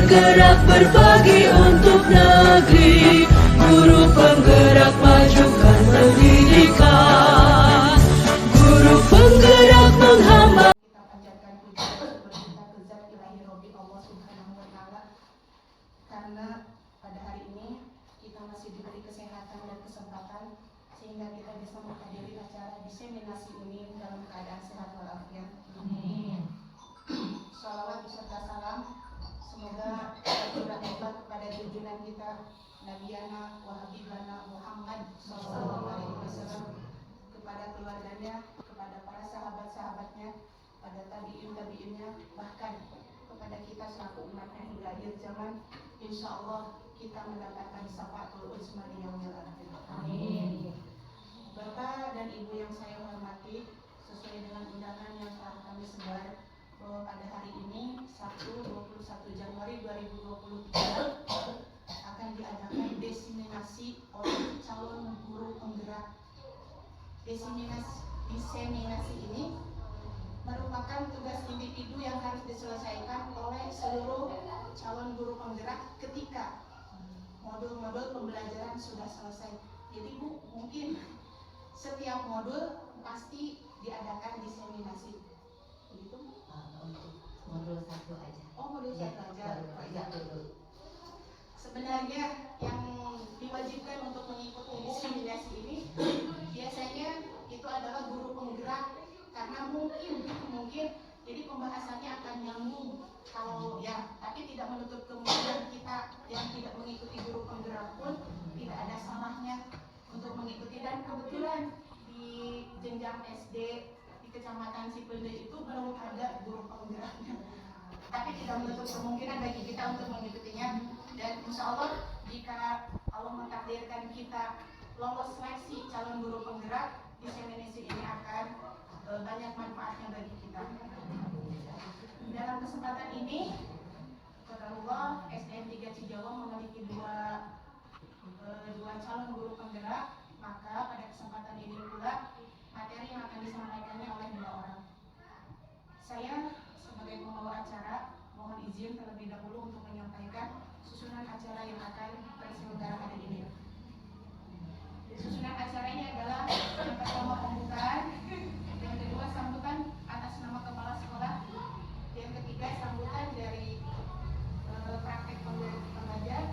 bergerak berbagi untuk negeri, guru penggerak majukan pendidikan, guru penggerak menghamba. Kita panjatkan puji syukur kita ke Zat Ilahi Robbi Allah Subhanahu wa Ta'ala, karena pada hari ini kita masih diberi kesehatan dan kesempatan sehingga kita bisa menghadiri acara diseminasi ini dalam keadaan sehat walafiat. Amin. Shalawat beserta salam semoga tercurah kepada junjungan kita Nabiyana wa Habibana Muhammad Sallallahu Alaihi Wasallam, kepada keluarganya, kepada para sahabat-sahabatnya, pada tabi'in-tabi'innya, bahkan kepada kita selaku umatnya hingga akhir zaman. Insya Allah kita mendapatkan syafaatul uzma di yaumil akhir. Amin. Bapak dan Ibu yang saya hormati, sesuai dengan undangan yang telah kami sebar, bahwa pada hari ini Sabtu 21 Januari 2023 akan diadakan diseminasi oleh calon guru penggerak. Diseminasi ini merupakan tugas individu yang harus diselesaikan oleh seluruh calon guru penggerak ketika modul-modul pembelajaran sudah selesai. Jadi Bu, mungkin setiap modul pasti diadakan diseminasi. Begitu? Untuk modul satu aja. Oh, modul Ya, satu aja. ya, dulu. Sebenarnya yang diwajibkan untuk mengikuti diseminasi ini biasanya itu adalah guru penggerak, karena mungkin jadi pembahasannya akan nyambung kalau ya, tapi tidak menutup kemungkinan kita yang tidak mengikuti guru penggerak pun tidak ada salahnya untuk mengikuti. Dan kebetulan di jenjang SD di Kecamatan Cipende itu belum ada guru penggeraknya, tapi tidak menutup kemungkinan bagi kita untuk mengikutinya. Dan insya Allah jika Allah mentakdirkan kita lolos seleksi calon guru penggerak, diseminasi ini akan banyak manfaatnya bagi kita. Dalam kesempatan ini, Qadarullah SDN 3 Cijawa memiliki dua calon guru penggerak, maka pada kesempatan ini pula materi yang akan disampaikannya oleh dua orang. Saya sebagai pembawa acara mohon izin terlebih dahulu untuk menyampaikan susunan acara yang akan terselenggara hari ini. Susunan acara ini adalah yang pertama pembukaan, yang kedua sambutan atas nama kepala sekolah, yang ketiga sambutan dari praktek pengajar,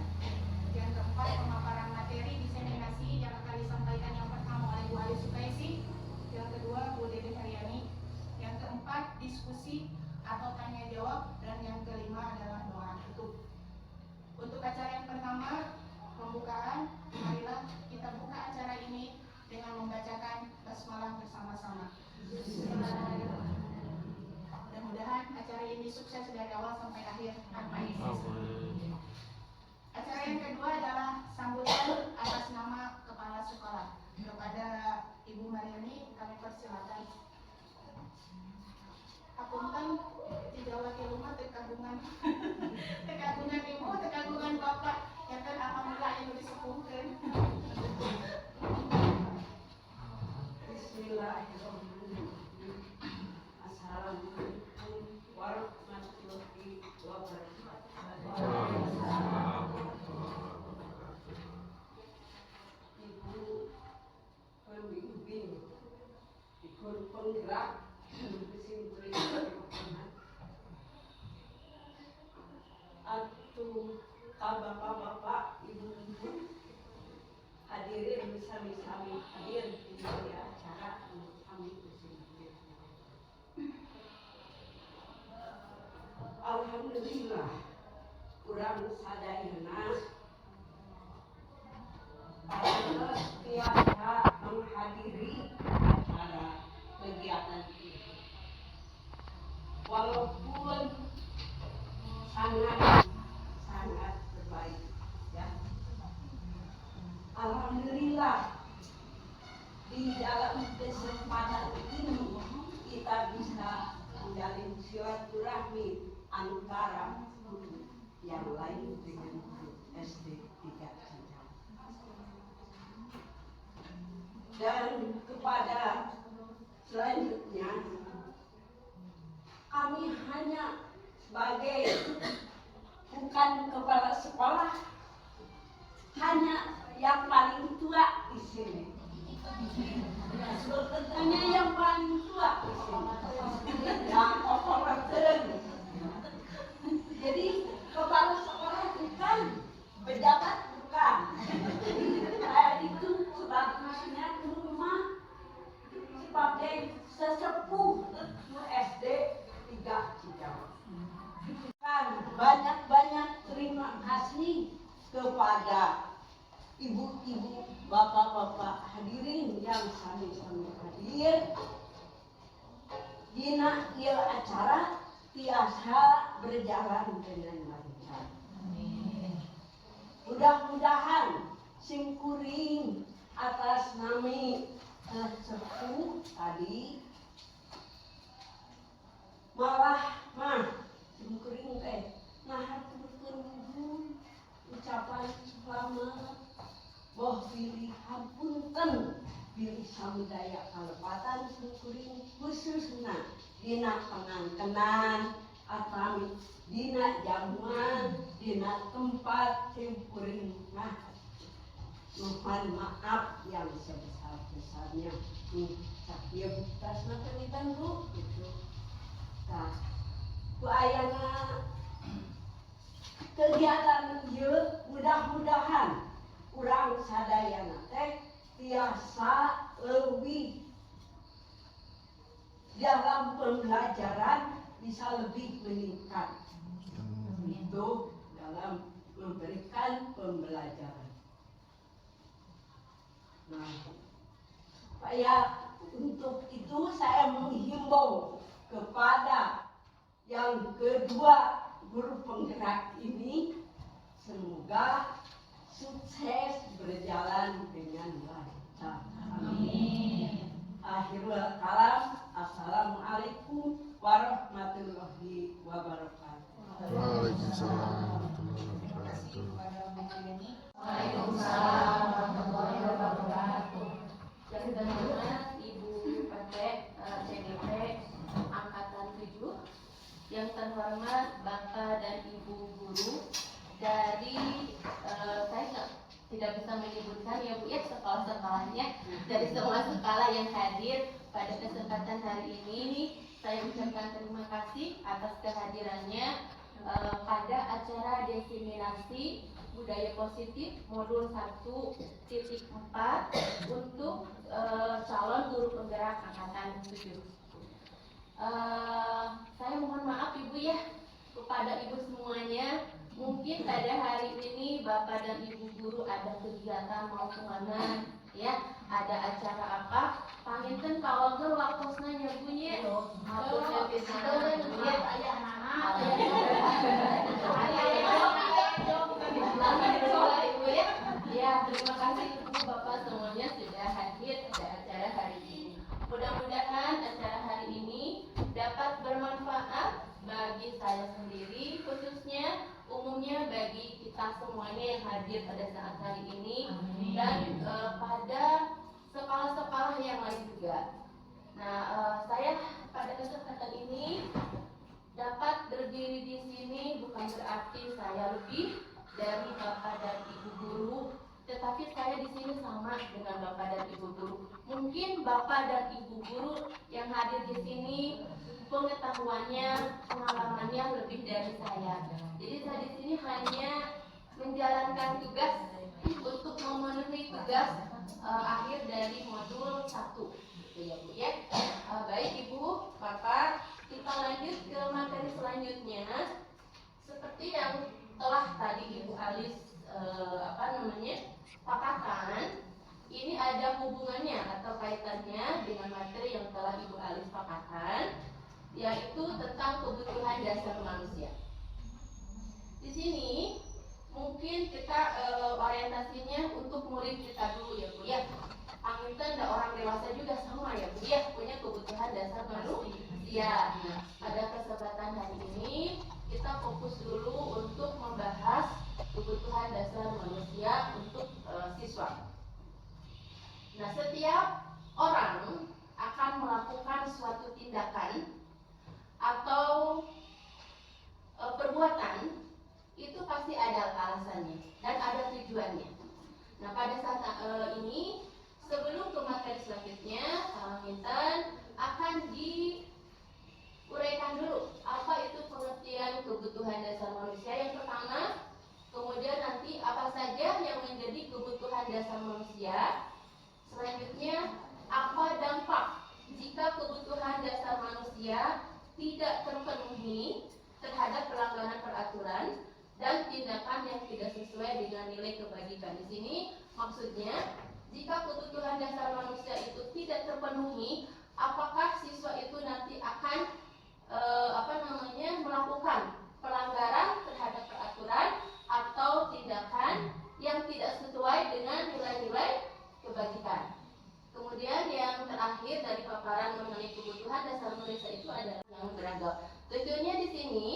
yang keempat pemaparan materi diseminasi yang akan disampaikan yang pertama oleh Bu Ali Sukaisi, yang kedua Bu Dede Haryani, yang keempat diskusi atau tanya jawab, dan yang kelima adalah doa tutup. Untuk acara yang pertama pembukaan, marilah kita buka acara ini dengan membacakan basmalah bersama-sama. Mudah-mudahan acara ini sukses dari awal sampai akhir. Acara yang kedua adalah sambutan atas nama kepala sekolah. Kepada Ibu Mariani kami persilakan. Apunten tidak wakil rumah tekagungan ibu, tekagungan bapak, yang kan alhamdulillah yang disepuhkan. Bismillahirrahmanirrahim. Assalamualaikum warahmatullahi wabarakatuh. Ibu pembimbing, guru penggerak, bapak-bapak, ibu-ibu, hadirin sami-sami hadir di acara kami bersama. Alhamdulillah, kurang sadayana biasa menghadiri acara kegiatan ini. Walaupun sangat terbaik, ya. Alhamdulillah, di dalam kesempatan ini kita bisa menjalin silaturahmi antara guru yang lain dengan guru SD 3 Cijawa. Dan kepada selanjutnya kami hanya sebagai bukan kepala sekolah, hanya yang paling tua di sini. Hanya yang paling tua di sini. Yang orang keren. Jadi kepala sekolah bukan, pejabat bukan. Saya itu sebagusnya ke rumah sebagai sesepuh SD 3 Cicawe. Banyak-banyak terima kasih kepada ibu-ibu, bapak-bapak hadirin yang sami-sami hadir. Dina ieu acara tiasa berjalan dengan lancar. Mudah-mudahan singkuring atas nami sepuh tadi malah singkuring teh ngahaturkeun nuhun ucapan selamat boh pilih hampunten pilih samudaya kalepatan singkuring khususna dina pengantenan atau dina jamuan dina tempat singkuring mohon maaf yang sebesar-besarnya. Sakieu buktasna pamitan Bu gitu. Tah ku ayana kegiatan ieu mudah-mudahan urang sadayana teh tiasa leuwih dalam pembelajaran bisa lebih meningkat. Itu dalam memberikan pembelajaran. Nah, supaya untuk itu saya menghimbau kepada yang kedua guru penggerak ini, semoga sukses berjalan dengan lancar. Amin. Akhirul kalam. Assalamualaikum warahmatullahi wabarakatuh. Waalaikumsalam warahmatullahi wabarakatuh. Waalaikumsalam warahmatullahi wabarakatuh. Yang terhormat Ibu PT CDP Angkatan 7, yang terhormat Bapak dan Ibu guru dari saya tidak bisa menyebutkan ya Bu ya sekolah-sekolahnya, dari semua sekolah yang hadir pada kesempatan hari ini. Saya ucapkan terima kasih atas kehadirannya pada acara diseminasi budaya positif modul 1.4 untuk calon guru penggerak angkatan 7. Saya mohon maaf Ibu ya kepada Ibu semuanya. Mungkin pada hari ini Bapak dan Ibu guru ada kegiatan mau kemana ya, ada acara apa, panginten kalau ke wakosna nyebunya hapusnya pisan ya. Terima kasih Ibu Bapak semuanya sudah hadir pada acara hari ini. Mudah-mudahan acara hari ini dapat bermanfaat bagi saya sendiri khususnya, umumnya bagi kita semuanya yang hadir pada saat hari ini. Amin. Dan pada sekolah-sekolah yang lain juga. Nah, saya pada kesempatan ini dapat berdiri di sini bukan berarti saya lebih dari Bapak dan Ibu guru, tetapi saya di sini sama dengan Bapak dan Ibu guru. Mungkin Bapak dan Ibu guru yang hadir di sini pengetahuannya, pengalamannya lebih dari saya. Jadi saya di sini hanya menjalankan tugas untuk memenuhi tugas akhir dari modul 1. Gitu ya Bu ya. Baik Ibu, Bapak, kita lanjut ke materi selanjutnya. Seperti yang telah tadi Ibu Alis pakatkan, ini ada hubungannya atau kaitannya dengan materi yang telah Ibu Alis pakatkan, yaitu tentang kebutuhan dasar manusia. Di sini mungkin kita orientasinya untuk murid kita dulu ya Bu ya. Panginten dan orang dewasa juga sama ya Bu ya, punya kebutuhan dasar manusia. Nah, pada kesempatan hari ini kita fokus dulu untuk membahas kebutuhan dasar manusia untuk siswa. Nah, setiap orang akan melakukan suatu tindakan atau perbuatan itu pasti ada alasannya dan ada tujuannya. Nah, pada saat ini sebelum ke materi selanjutnya, Salamintang akan diuraikan dulu apa itu pengertian kebutuhan dasar manusia yang pertama, kemudian nanti apa saja yang menjadi kebutuhan dasar manusia. Selanjutnya, apa dampak jika kebutuhan dasar manusia tidak terpenuhi terhadap pelanggaran peraturan dan tindakan yang tidak sesuai dengan nilai kebajikan. Di sini maksudnya, jika kebutuhan dasar manusia itu tidak terpenuhi, apakah siswa itu nanti akan melakukan pelanggaran terhadap peraturan atau tindakan yang tidak sesuai dengan nilai-nilai kebajikan. Kemudian yang terakhir dari paparan mengenai kebutuhan dasar manusia itu adalah yang beragam. Tujuannya di sini,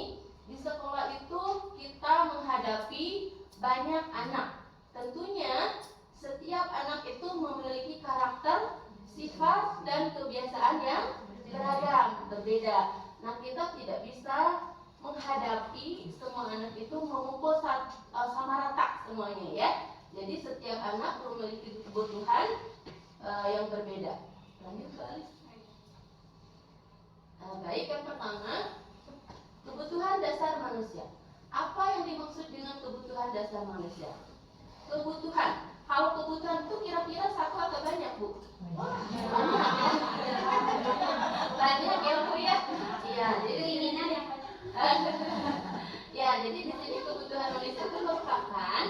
di sekolah itu kita menghadapi banyak anak. Tentunya setiap anak itu memiliki karakter, sifat, dan kebiasaan yang beragam, berbeda. Nah, kita tidak bisa menghadapi semua anak itu memukul sama rata semuanya ya. Jadi setiap anak memiliki kebutuhan yang berbeda. Lanjut balik. Baik, yang pertama, kebutuhan dasar manusia. Apa yang dimaksud dengan kebutuhan dasar manusia? Kebutuhan. Kalau kebutuhan itu kira-kira satu atau banyak, Bu? Banyak ya, Bu ya. Iya, jadi keinginan yang ya, jadi di sini kebutuhan manusia itu merupakan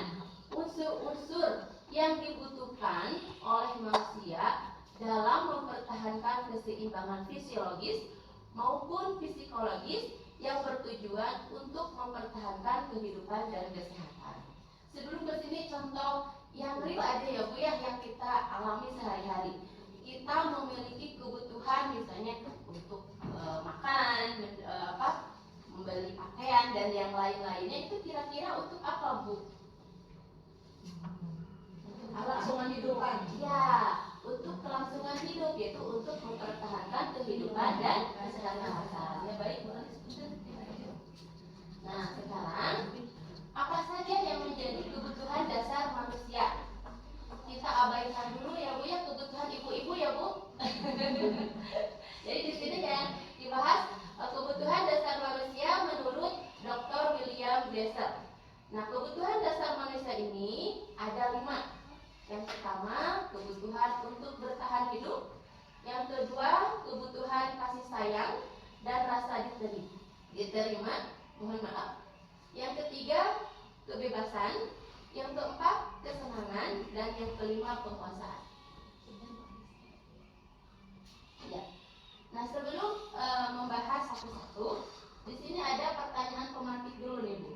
unsur-unsur yang dibutuhkan oleh manusia dalam mempertahankan keseimbangan fisiologis maupun psikologis yang bertujuan untuk mempertahankan kehidupan dan kesehatan. Sebelum ke sini contoh yang real aja ya Bu ya, yang kita alami sehari-hari. Kita memiliki kebutuhan misalnya untuk makan, membeli pakaian dan yang lain-lainnya, itu kira-kira untuk apa Bu? Kelangsungan hidup. Ya, untuk kelangsungan hidup, yaitu untuk mempertahankan kehidupan dan kesehatan. Ya baik, Bu. Nah, sekarang apa saja yang menjadi kebutuhan dasar manusia? Kita abaikan dulu ya Bu ya, kebutuhan ibu-ibu ya Bu. Jadi di sini yang dibahas kebutuhan dasar manusia menurut Dr. William Glasser. Nah, kebutuhan dasar manusia ini ada 5. Yang pertama, kebutuhan untuk bertahan hidup. Yang kedua, kebutuhan kasih sayang dan rasa diterima. Mohon maaf. Yang ketiga, kebebasan. Yang keempat, kesenangan. Dan yang kelima, penguasaan. Ya. Nah, sebelum membahas satu-satu, di sini ada pertanyaan pemantik dulu nih Bu.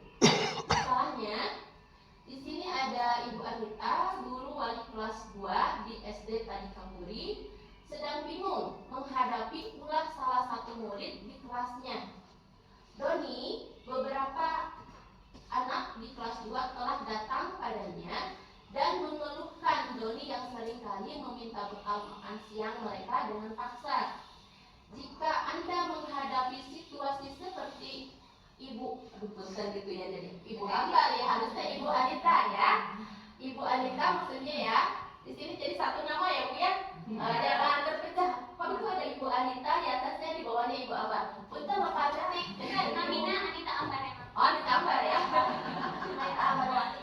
Masalahnya, di sini ada Ibu Anita, guru wali kelas 2 di SD Tadi Kampuri, sedang bingung menghadapi ulah salah satu murid di kelasnya. Doni, beberapa anak di kelas 2 telah datang padanya dan mengeluhkan Doni yang seringkali meminta bekal makan siang mereka dengan paksa. Jika Anda menghadapi situasi seperti Ibu, bukan gitu ya, jadi Ibu Ambar ya, harusnya Ibu Anita ya. Ibu Anita maksudnya ya. Di sini jadi satu nama ya Bu ya. Jangan terpecah. Kok itu ada Ibu Anita di atasnya, di bawahnya Ibu Ambar. Punten Bapak Cantik. Namina Anita Ambar ya. Oh, Anita Ambar ya. Anita Ambar.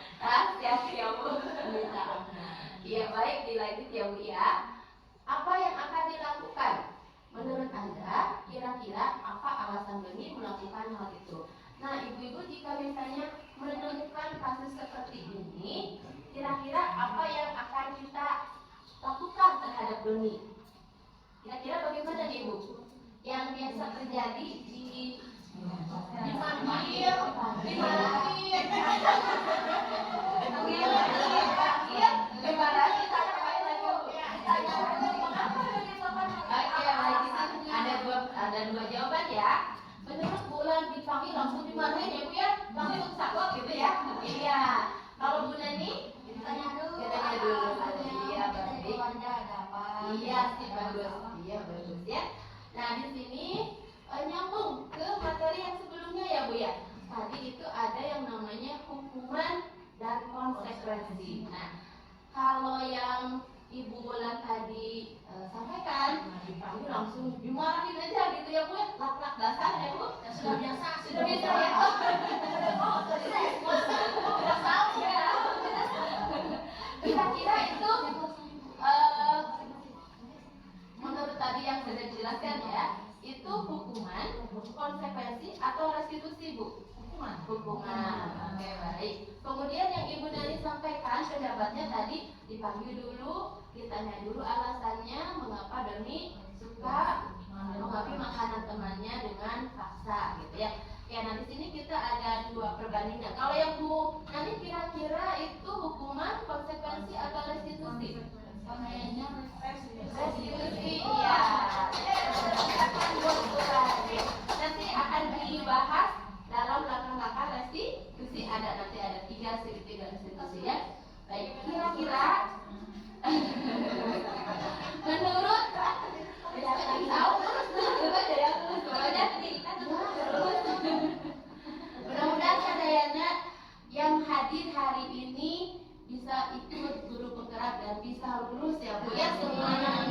Siap Bu. Anita Ambar. Iya baik, dilanjut ya Bu ya. Apa yang akan dilakukan? Menurut Anda, kira-kira apa alasan Doni melakukan hal itu? Nah, ibu-ibu jika misalnya menemukan kasus seperti ini, kira-kira apa yang akan kita lakukan terhadap Doni? Kira-kira bagaimana nih Bu? Yang biasa terjadi dipanggil, dimarahin, dimarahin, ada dua jawaban ya. Menurut Bulan dipanggil langsung dimarahin ya Bu ya, langsung untuk sakot gitu ya. Iya. Kalau Bu Nani ditanya dulu. Iya baik. Iya sih bagus. Iya bagus ya. Nah di sini nyambung restitusi, Bu? Hukuman. Oke, baik. Kemudian yang Ibu Nani sampaikan pendapatnya tadi dipanggil dulu, ditanya dulu alasannya mengapa Doni suka mengambil makanan temannya dengan paksa gitu ya. Ya, nah di sini kita ada dua perbandingan. Kalau yang Bu Nani kira-kira itu hukuman, konsekuensi atau restitusi? Kayaknya Restitusi, ya. Nanti akan dibahas dalam langkah-langkah restitusi, nanti ada tiga segitiga restitusi ya. Baik, kira-kira menurut mudah-mudahan sadayana yang hadir hari ini bisa ikut guru penggerak dan bisa lulus ya Bu ya semuanya.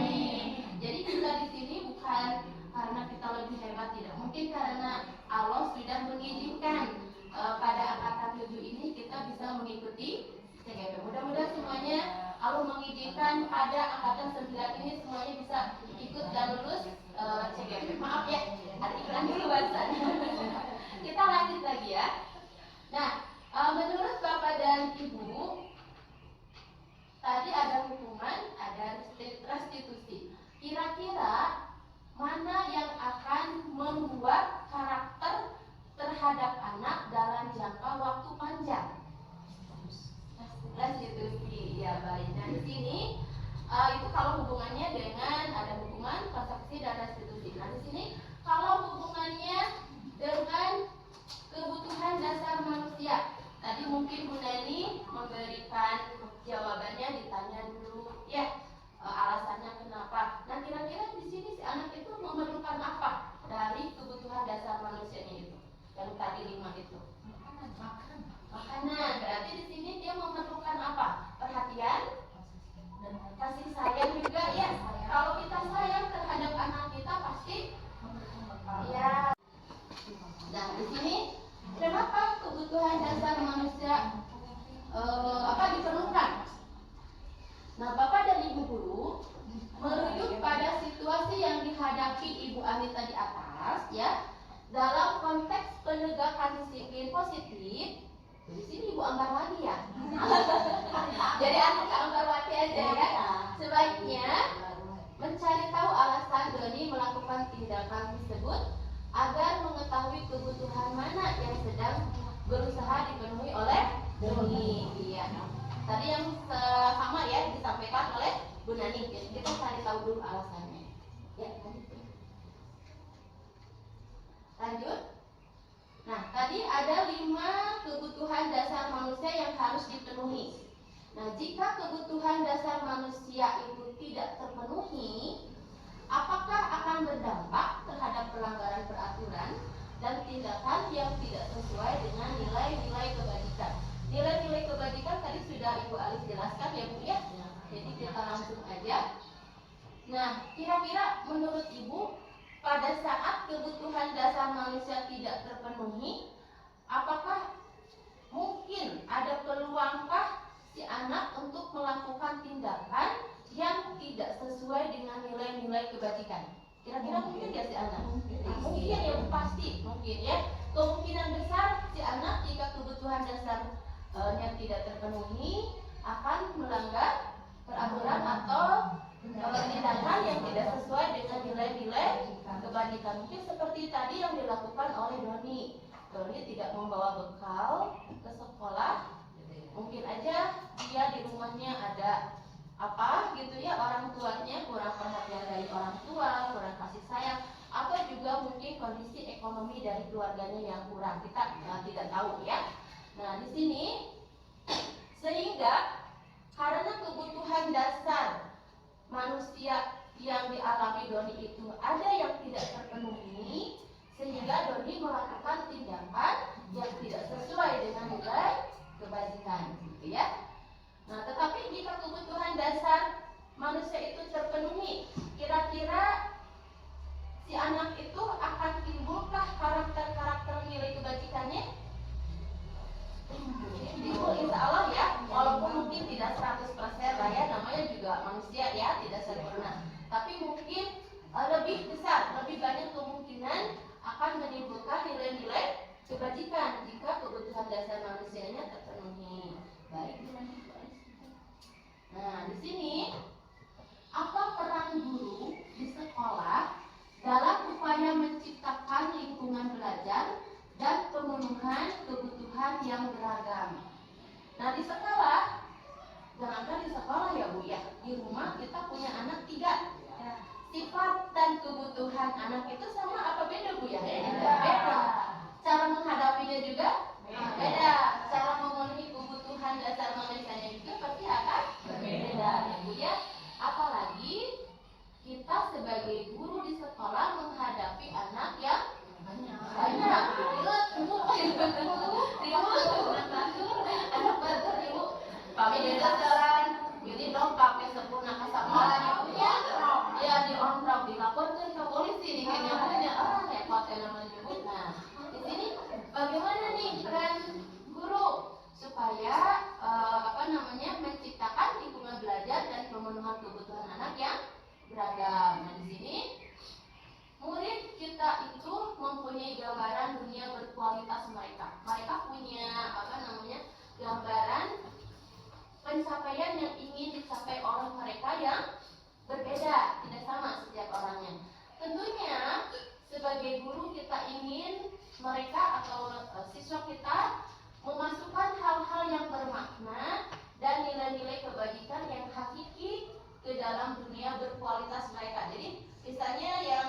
Jadi kita di sini bukan karena kita lebih hebat, tidak, mungkin karena Allah sudah mengizinkan pada angkatan 7 ini kita bisa mengikuti CGP. Mudah-mudahan semuanya Allah mengizinkan pada angkatan 9 ini semuanya bisa ikut dan lulus CGP. Maaf ya, ada iklan dulu barusan. Kita lanjut lagi ya. Nah, menurut Bapak dan Ibu, tadi ada hukuman, ada restitusi. Kira-kira mana yang akan membuat karakter terhadap anak dalam jangka waktu panjang? Restitusi, ya baik. Nah di sini itu kalau hubungannya dengan ada hukuman, konsekuensi dan restitusi. Nah di sini kalau hubungannya dengan kebutuhan dasar manusia, tadi mungkin Bu Nani memberikan jawabannya, ditanya dulu ya alasannya kenapa. Nah kira-kira di sini si anak itu memerlukan apa dari kebutuhan dasar manusianya itu? Yang tadi 5 itu. Makanan. Berarti di sini dia memerlukan apa? Perhatian dan kasih sayang juga ya. Kalau kita sayang terhadap anak kita pasti ya. Nah di sini kenapa kebutuhan dasar manusia diperlukan? Nah Bapak dan Ibu guru merujuk pada situasi yang dihadapi Ibu Anita di atas ya, dalam konteks penegakan disiplin positif. Di sini Ibu Anggar lagi ya. Jadi anak Anggarwati aja ya. Sebaiknya mencari tahu alasan Doni melakukan tindakan tersebut agar mengetahui kebutuhan mana yang sedang berusaha dipenuhi oleh Doni. Iya. Tadi yang sama ya disampaikan oleh Bu Nani. Jadi kita cari tahu dulu alasannya. Ya, lanjut. Nah, tadi ada 5 kebutuhan dasar manusia yang harus dipenuhi. Nah, jika kebutuhan dasar manusia itu tidak terpenuhi, apakah akan berdampak terhadap pelanggaran peraturan dan tindakan yang tidak sesuai dengan nilai-nilai kebajikan? Nilai-nilai kebajikan tadi sudah Ibu Alis jelaskan ya Bu ya. Jadi kita langsung aja. Nah, kira-kira menurut Ibu pada saat kebutuhan dasar manusia tidak terpenuhi, apakah mungkin ada peluangkah si anak untuk melakukan tindakan yang tidak sesuai dengan nilai-nilai kebajikan? Kira-kira mungkin ya si anak? Mungkin ya pasti, mungkin ya. Kemungkinan besar si anak jika kebutuhan dasarnya tidak terpenuhi akan melanggar peraturan atau tindakan yang tidak sesuai dengan nilai-nilai kebajikan. Mungkin seperti tadi yang dilakukan oleh Doni. Doni tidak membawa bekal ke sekolah. Mungkin aja dia di rumahnya ada apa gitu ya, orang tuanya kurang perhatian dari orang tua, kurang kasih sayang, atau juga mungkin kondisi ekonomi dari keluarganya yang kurang. Kita tidak tahu ya. Nah di sini sehingga karena kebutuhan dasar manusia yang dialami Doni itu ada yang tidak terpenuhi, sehingga Doni melakukan tindakan yang tidak sesuai dengan nilai kebajikan, gitu ya. Nah, tetapi jika kebutuhan dasar manusia itu terpenuhi, kira-kira si anak itu akan timbulkah karakter-karakter nilai kebajikannya? Timbul insya Allah ya, walaupun mungkin tidak 100% lah ya, namanya juga manusia ya, tidak sempurna. Tapi mungkin lebih besar, lebih banyak kemungkinan memenuhan kebutuhan yang beragam. Nah di sekolah, jangankan di sekolah ya Bu ya, di rumah kita punya anak 3. Sifat dan kebutuhan anak itu sama apa beda Bu ya? Beda. Cara menghadapinya juga beda. Cara memenuhi kebutuhan dasar manusianya juga pasti akan berbeda ya Bu ya. Apalagi kita sebagai guru di sekolah menghadapi anak yang banyak. Anak batur Ibu. Kami di restoran, jadi dong pakai sepuluh kasamaran ya. Ya diontrok, dilaporkan ke polisi nih kayaknya punya repot ya namanya nyebut. Nah di sini bagaimana nih peran guru supaya menciptakan lingkungan belajar dan pemenuhan kebutuhan anak yang beragam. Nah di sini murid kita itu mempunyai gambaran dunia berkualitas mereka. Mereka punya gambaran pencapaian yang ingin dicapai oleh mereka yang berbeda, tidak sama setiap orangnya. Tentunya sebagai guru kita ingin mereka atau siswa kita memasukkan hal-hal yang bermakna dan nilai-nilai kebajikan yang hakiki ke dalam dunia berkualitas mereka. Jadi misalnya yang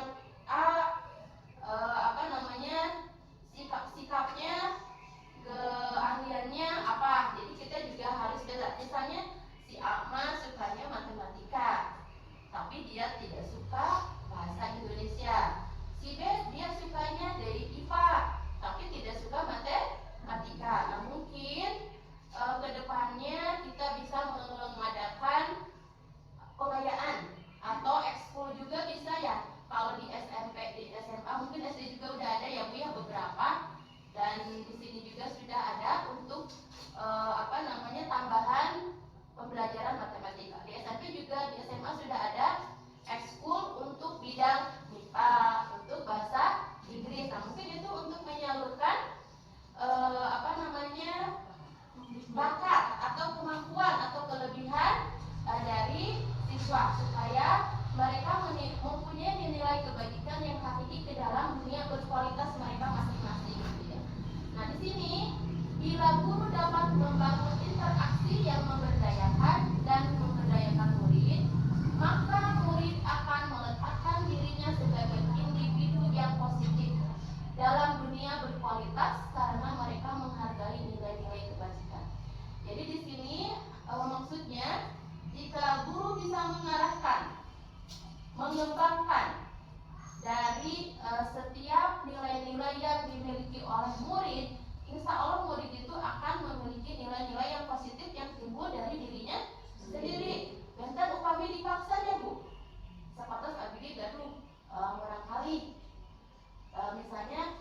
sikap-sikapnya, keahliannya apa. Jadi kita juga harus beda. Misalnya si Akma sukanya matematika, tapi dia tidak suka bahasa Indonesia. Si B dia sukanya dari IPA, tapi tidak suka matematika. Nah mungkin kedepannya kita bisa mengadakan pengayaan atau ekskul juga bisa ya. Kalau di SMP, di SMA mungkin SD juga udah ada ya Bu ya beberapa. Dan di sini juga sudah ada untuk tambahan pembelajaran matematika. Di SMP juga, di SMA sudah ada ekskul untuk bidang MIPA, untuk bahasa Inggris. Nah mungkin itu untuk menyalurkan bakat atau kemampuan atau kelebihan dari siswa supaya mereka mempunyai nilai kebajikan yang hakiki ke dalam dunia berkualitas mereka masing-masing. Nah di sini bila guru dapat membangun interaksi yang memberdayakan dan memberdayakan murid, maka murid akan meletakkan dirinya sebagai individu yang positif dalam dunia berkualitas karena mereka menghargai nilai-nilai kebajikan. Jadi di sini maksudnya jika guru bisa mengarahkan, mengembangkan dari setiap nilai-nilai yang dimiliki oleh murid, insya Allah murid itu akan memiliki nilai-nilai yang positif yang timbul dari dirinya sendiri. Bentar upami dipaksa ya Bu. Sepatutnya kabili gaduh barangkali misalnya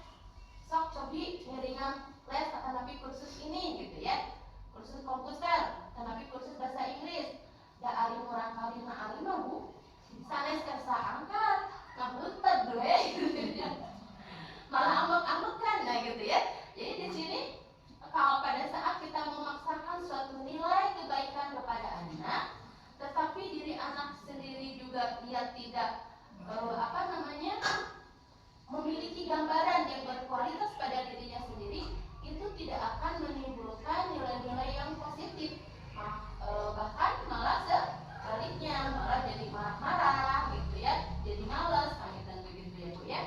sok cobi ngiringan les tetapi kursus ini gitu ya, kursus komputer tetapi kursus bahasa Inggris. Da alim orang kali na alim mah Bu. Sanes kersa angkat, ngabutet gue gitu ya. Malah ambek-ambekan nah gitu ya. Jadi di sini kalau pada saat kita memaksakan suatu nilai kebaikan kepada anak, tetapi diri anak sendiri juga dia tidak memiliki gambaran yang berkualitas pada dirinya sendiri, itu tidak akan menimbulkan nilai-nilai yang positif. Bahkan malah sebaliknya, malah jadi marah-marah gitu ya, jadi malas dan begitu ya Bu ya.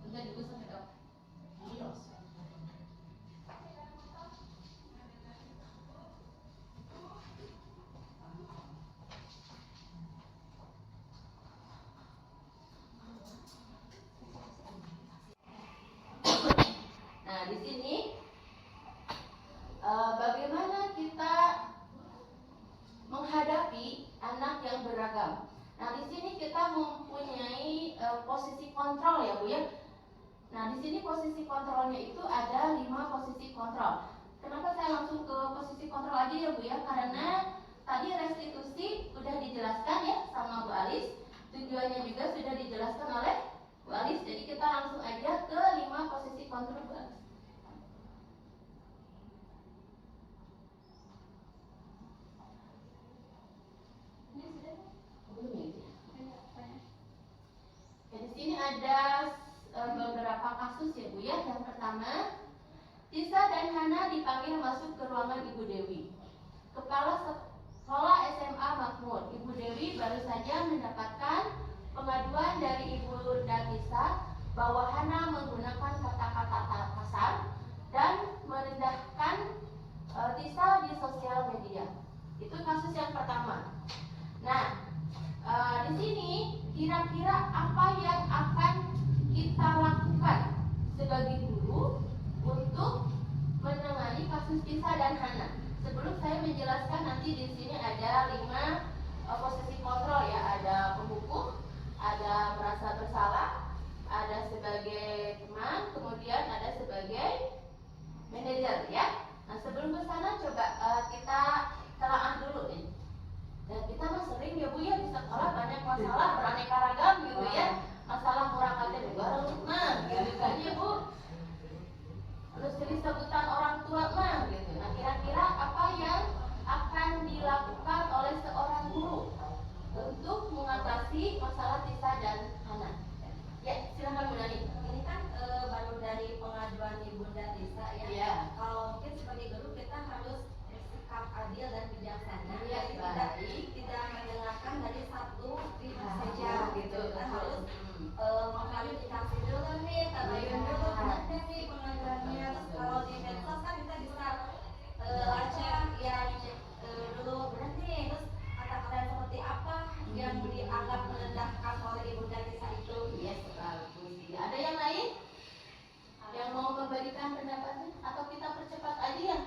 Bentar Ibu sampai tahu. Nah, di sini bagaimana kita menghadapi anak yang beragam. Nah, di sini kita mempunyai posisi kontrol ya Bu ya. Nah, di sini posisi kontrolnya itu ada 5 posisi kontrol. Kenapa saya langsung ke posisi kontrol aja ya Bu ya? Karena tadi restitusi sudah dijelaskan ya sama Bu Alis. Tujuannya juga sudah dijelaskan oleh Bu Alis. Jadi kita langsung aja ke 5 posisi kontrol Bu Alis. pertama, Tisa dan Hana dipanggil masuk ke ruangan Ibu Dewi. Kepala Sekolah SMA Makmur, Ibu Dewi baru saja mendapatkan pengaduan dari Ibu Tisa bahwa Hana menggunakan kata-kata kasar dan merendahkan Tisa di sosial media. Itu kasus yang pertama. Nah, di sini kira-kira apa yang akan kita lakukan sebagai guru untuk menangani kasus Tisa dan Hana? Sebelum saya menjelaskan, nanti di sini ada 5 posisi kontrol ya. Ada penghukum, ada merasa bersalah, ada sebagai teman, kemudian ada sebagai manajer ya. Nah, sebelum ke sana coba kita telaah dulu nih. Dan kita mah sering ya Bu ya di sekolah banyak masalah beraneka ragam gitu ya. Masalah kurang ajar juga mah gitu kan ya Bu. Terus jadi sebutan orang tua mah gitu. Nah, kira-kira apa yang akan dilakukan oleh seorang guru untuk mengatasi masalah Tisa dan Hana? Ya, silakan Bu Nani. Ini kan baru dari pengaduan Ibunda Tisa ya. Iya. Kalau mungkin sebagai guru kita harus bersikap adil dan bijaksana. Iya, Jadi tidak mendengarkan dari satu pihak saja gitu. Kita harus mengklarifikasi dulu nih, tabayun dulu kenapa nih pengaduannya. Terus kalau di medsos kan kita bisa lacak yang dulu benar nih. Terus kata-kata seperti apa yang dianggap merendahkan oleh Ibunda Tisa itu. Yes, bagus. Ada yang lain? Yang mau memberikan pendapatnya? Atau kita percepat aja ya?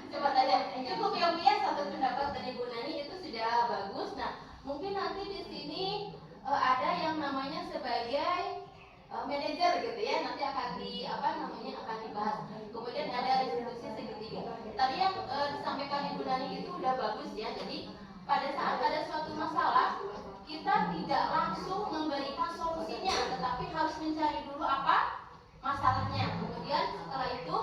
Cepat aja. Cukup ya, satu pendapat dari Bu Nani itu sudah bagus. Nah, mungkin nanti di sini ada yang namanya sebagai manajer gitu ya. Nanti akan akan dibahas. Kemudian ada restitusi segitiga. Tadi yang disampaikan Ibu Nani itu udah bagus ya. Jadi pada saat ada suatu masalah, kita tidak langsung memberikan solusinya, tetapi harus mencari dulu apa masalahnya. Kemudian setelah itu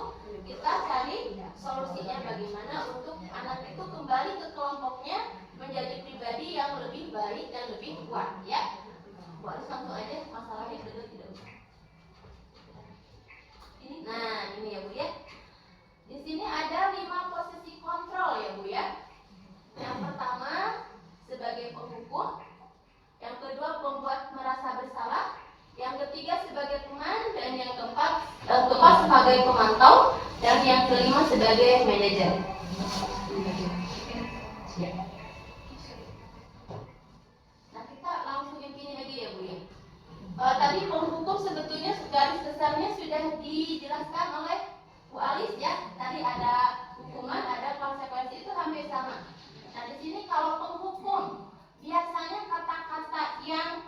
kita cari solusinya bagaimana untuk anak itu kembali ke kelompoknya menjadi pribadi yang lebih baik dan lebih kuat ya. Bu, harus langsung aja masalahnya dulu tidak usah. Nah, ini ya Bu ya. Di sini ada 5 posisi kontrol ya Bu ya. Yang pertama sebagai penghukum, yang kedua pembuat merasa bersalah, yang ketiga sebagai teman, dan yang keempat sebagai pemantau, dan yang kelima sebagai manajer. Nah, kita langsung yang ini aja ya Bu ya. Tadi penghukum sebetulnya garis besarnya sudah dijelaskan oleh Bu Alis ya. Tadi ada hukuman, ada konsekuensi, itu hampir sama. Nah, di sini kalau penghukum biasanya kata-kata yang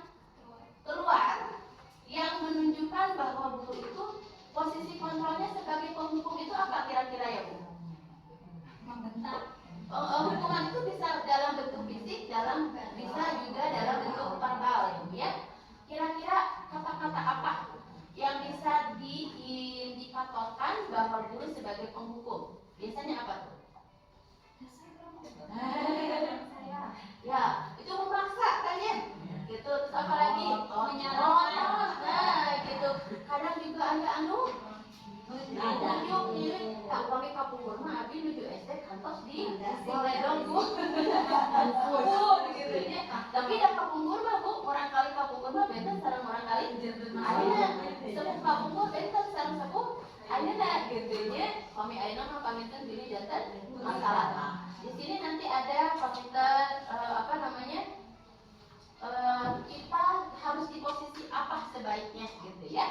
keluar yang menunjukkan bahwa guru itu posisi kontrolnya sebagai penghukum itu apa kira-kira ya Bu? Membentak. Hukuman itu bisa dalam bentuk fisik, bisa juga dalam bentuk verbal ya Bu ya. Kira-kira kata-kata apa yang bisa diindikatorkan bahwa guru sebagai penghukum? Biasanya apa tuh? Ya, itu memaksa kan ya? Gitu, terus apa lagi? Menyalahkan. Nah, gitu. Kadang juga ada nunjuk ini tak pakai kapur mah abi nuju SD kantos di Boledong Bu. Gitu ya. Tapi dah kapungkur mah Bu, orang kali kapungkur mah benten sareng orang kali. Ayeuna sepuh kapungkur benten sareng sepuh. Ayeuna gitu ya. Kami ayeuna mah pamiten diri janten masalah. Di sini nanti ada pamitan kita harus di posisi apa sebaiknya gitu ya.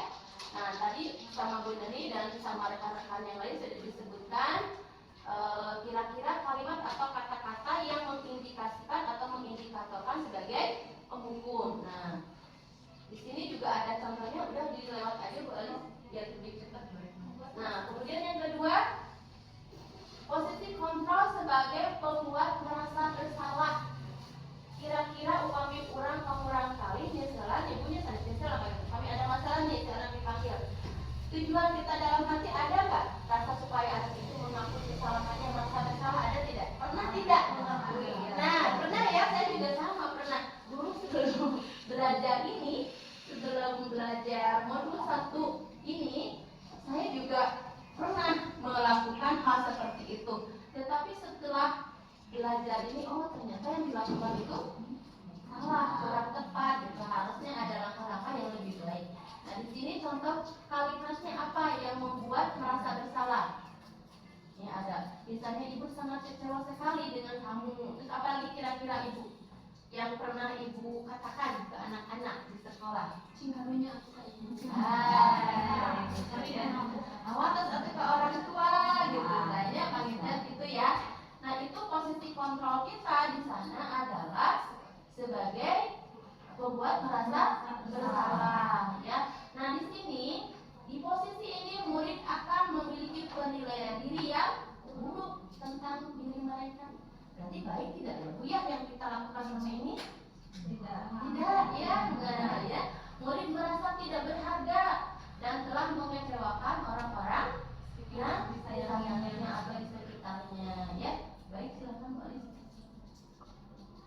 Nah, tadi sama Bu Nani dan sama rekan-rekan yang lain sudah disebutkan kira-kira kalimat atau kata-kata yang mengindikasikan atau mengindikatorkan sebagai penghukum. Nah, di sini juga ada contohnya, udah dilewat aja Bu Ali biar lebih cepat. Nah, kemudian yang kedua, posisi kontrol sebagai pembuat merasa bersalah. Kira-kira upami kurang kali misalnya ibunya sana kami ada masalah nih sekarang dipanggil. Tujuan kita dalam hati ada nggak rasa supaya belajar ini, oh ternyata yang dilakukan itu salah, kurang tepat gitu. Harusnya ada langkah-langkah yang lebih baik. Nah di sini contoh kalimatnya apa yang membuat merasa bersalah. Ini ada, misalnya ibu sangat kecewa sekali dengan kamu. Terus apalagi kira-kira ibu yang pernah ibu katakan ke anak-anak di sekolah? Cingarunya aku kayak gitu. Awas atau ke orang tua gitu, banyak panggilnya gitu ya. Nah itu posisi kontrol kita di sana adalah sebagai pembuat merasa bersalah ya. Nah di sini di posisi ini murid akan memiliki penilaian diri yang buruk tentang diri mereka. Berarti baik tidak ya Bu ya yang kita lakukan selama ini? Tidak ya, enggak ya. Murid merasa tidak berharga dan telah mengecewakan orang-orang yang disayanginya atau di sekitarnya ya. Baik, silakan Bu Alis.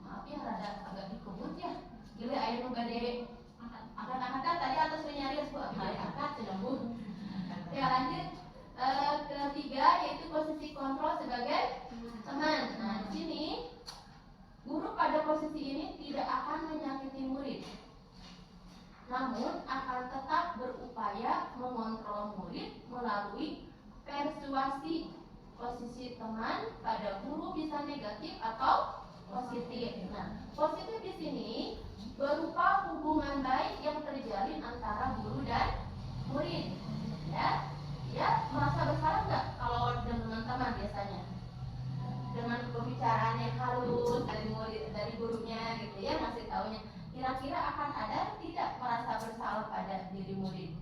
Maaf ya, rada agak dikebut ya. Gila ayo nu gade angkat-angkatan tadi atas nyarius Bu. Angkat sudah Bu. Ya lanjut. Ketiga yaitu posisi kontrol sebagai teman. Nah di sini guru pada posisi ini tidak akan menyakiti murid, namun akan tetap berupaya mengontrol murid melalui persuasi. Posisi teman pada guru bisa negatif atau positif. Nah, positif di sini berupa hubungan baik yang terjalin antara guru dan murid. Ya, ya merasa bersalah nggak kalau dengan teman biasanya? Dengan pembicaraan yang halus dari murid, dari gurunya gitu ya, masih taunya. Kira-kira akan ada tidak merasa bersalah pada diri murid?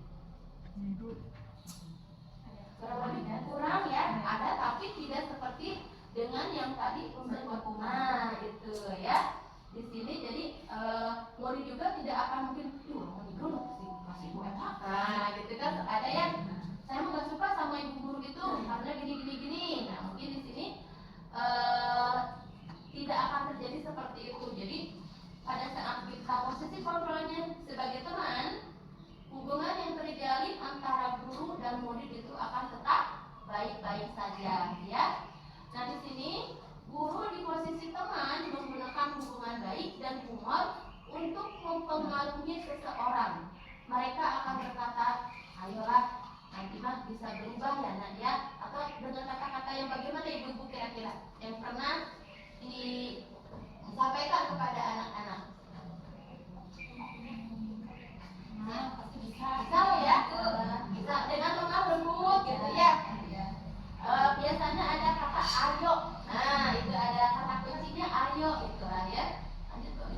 Kurang ya, ada tapi tidak seperti dengan yang tadi nah itu ya. Di sini jadi murid juga tidak akan mungkin masih gue nah gitu kan. Ada yang saya nggak suka sama ibu guru itu karena gini. Nah mungkin di sini tidak akan terjadi seperti itu. Jadi pada saat kita posisi kontrolnya sebagai teman, hubungan yang terjalin antara guru dan murid itu akan tetap baik-baik saja ya. Nah di sini guru di posisi teman menggunakan hubungan baik dan humor untuk mempengaruhi seseorang. Mereka akan berkata, ayolah nanti mah bisa berubah ya nak ya. Atau dengan kata-kata yang bagaimana ibu-ibu kira-kira yang pernah disampaikan kepada anak-anak? Nah, pasti bisa ya, bisa dengan lemah lembut gitu ya. Biasanya ada kata ayo, nah itu ada kata kuncinya ayo itulah ya. Lanjut Bu.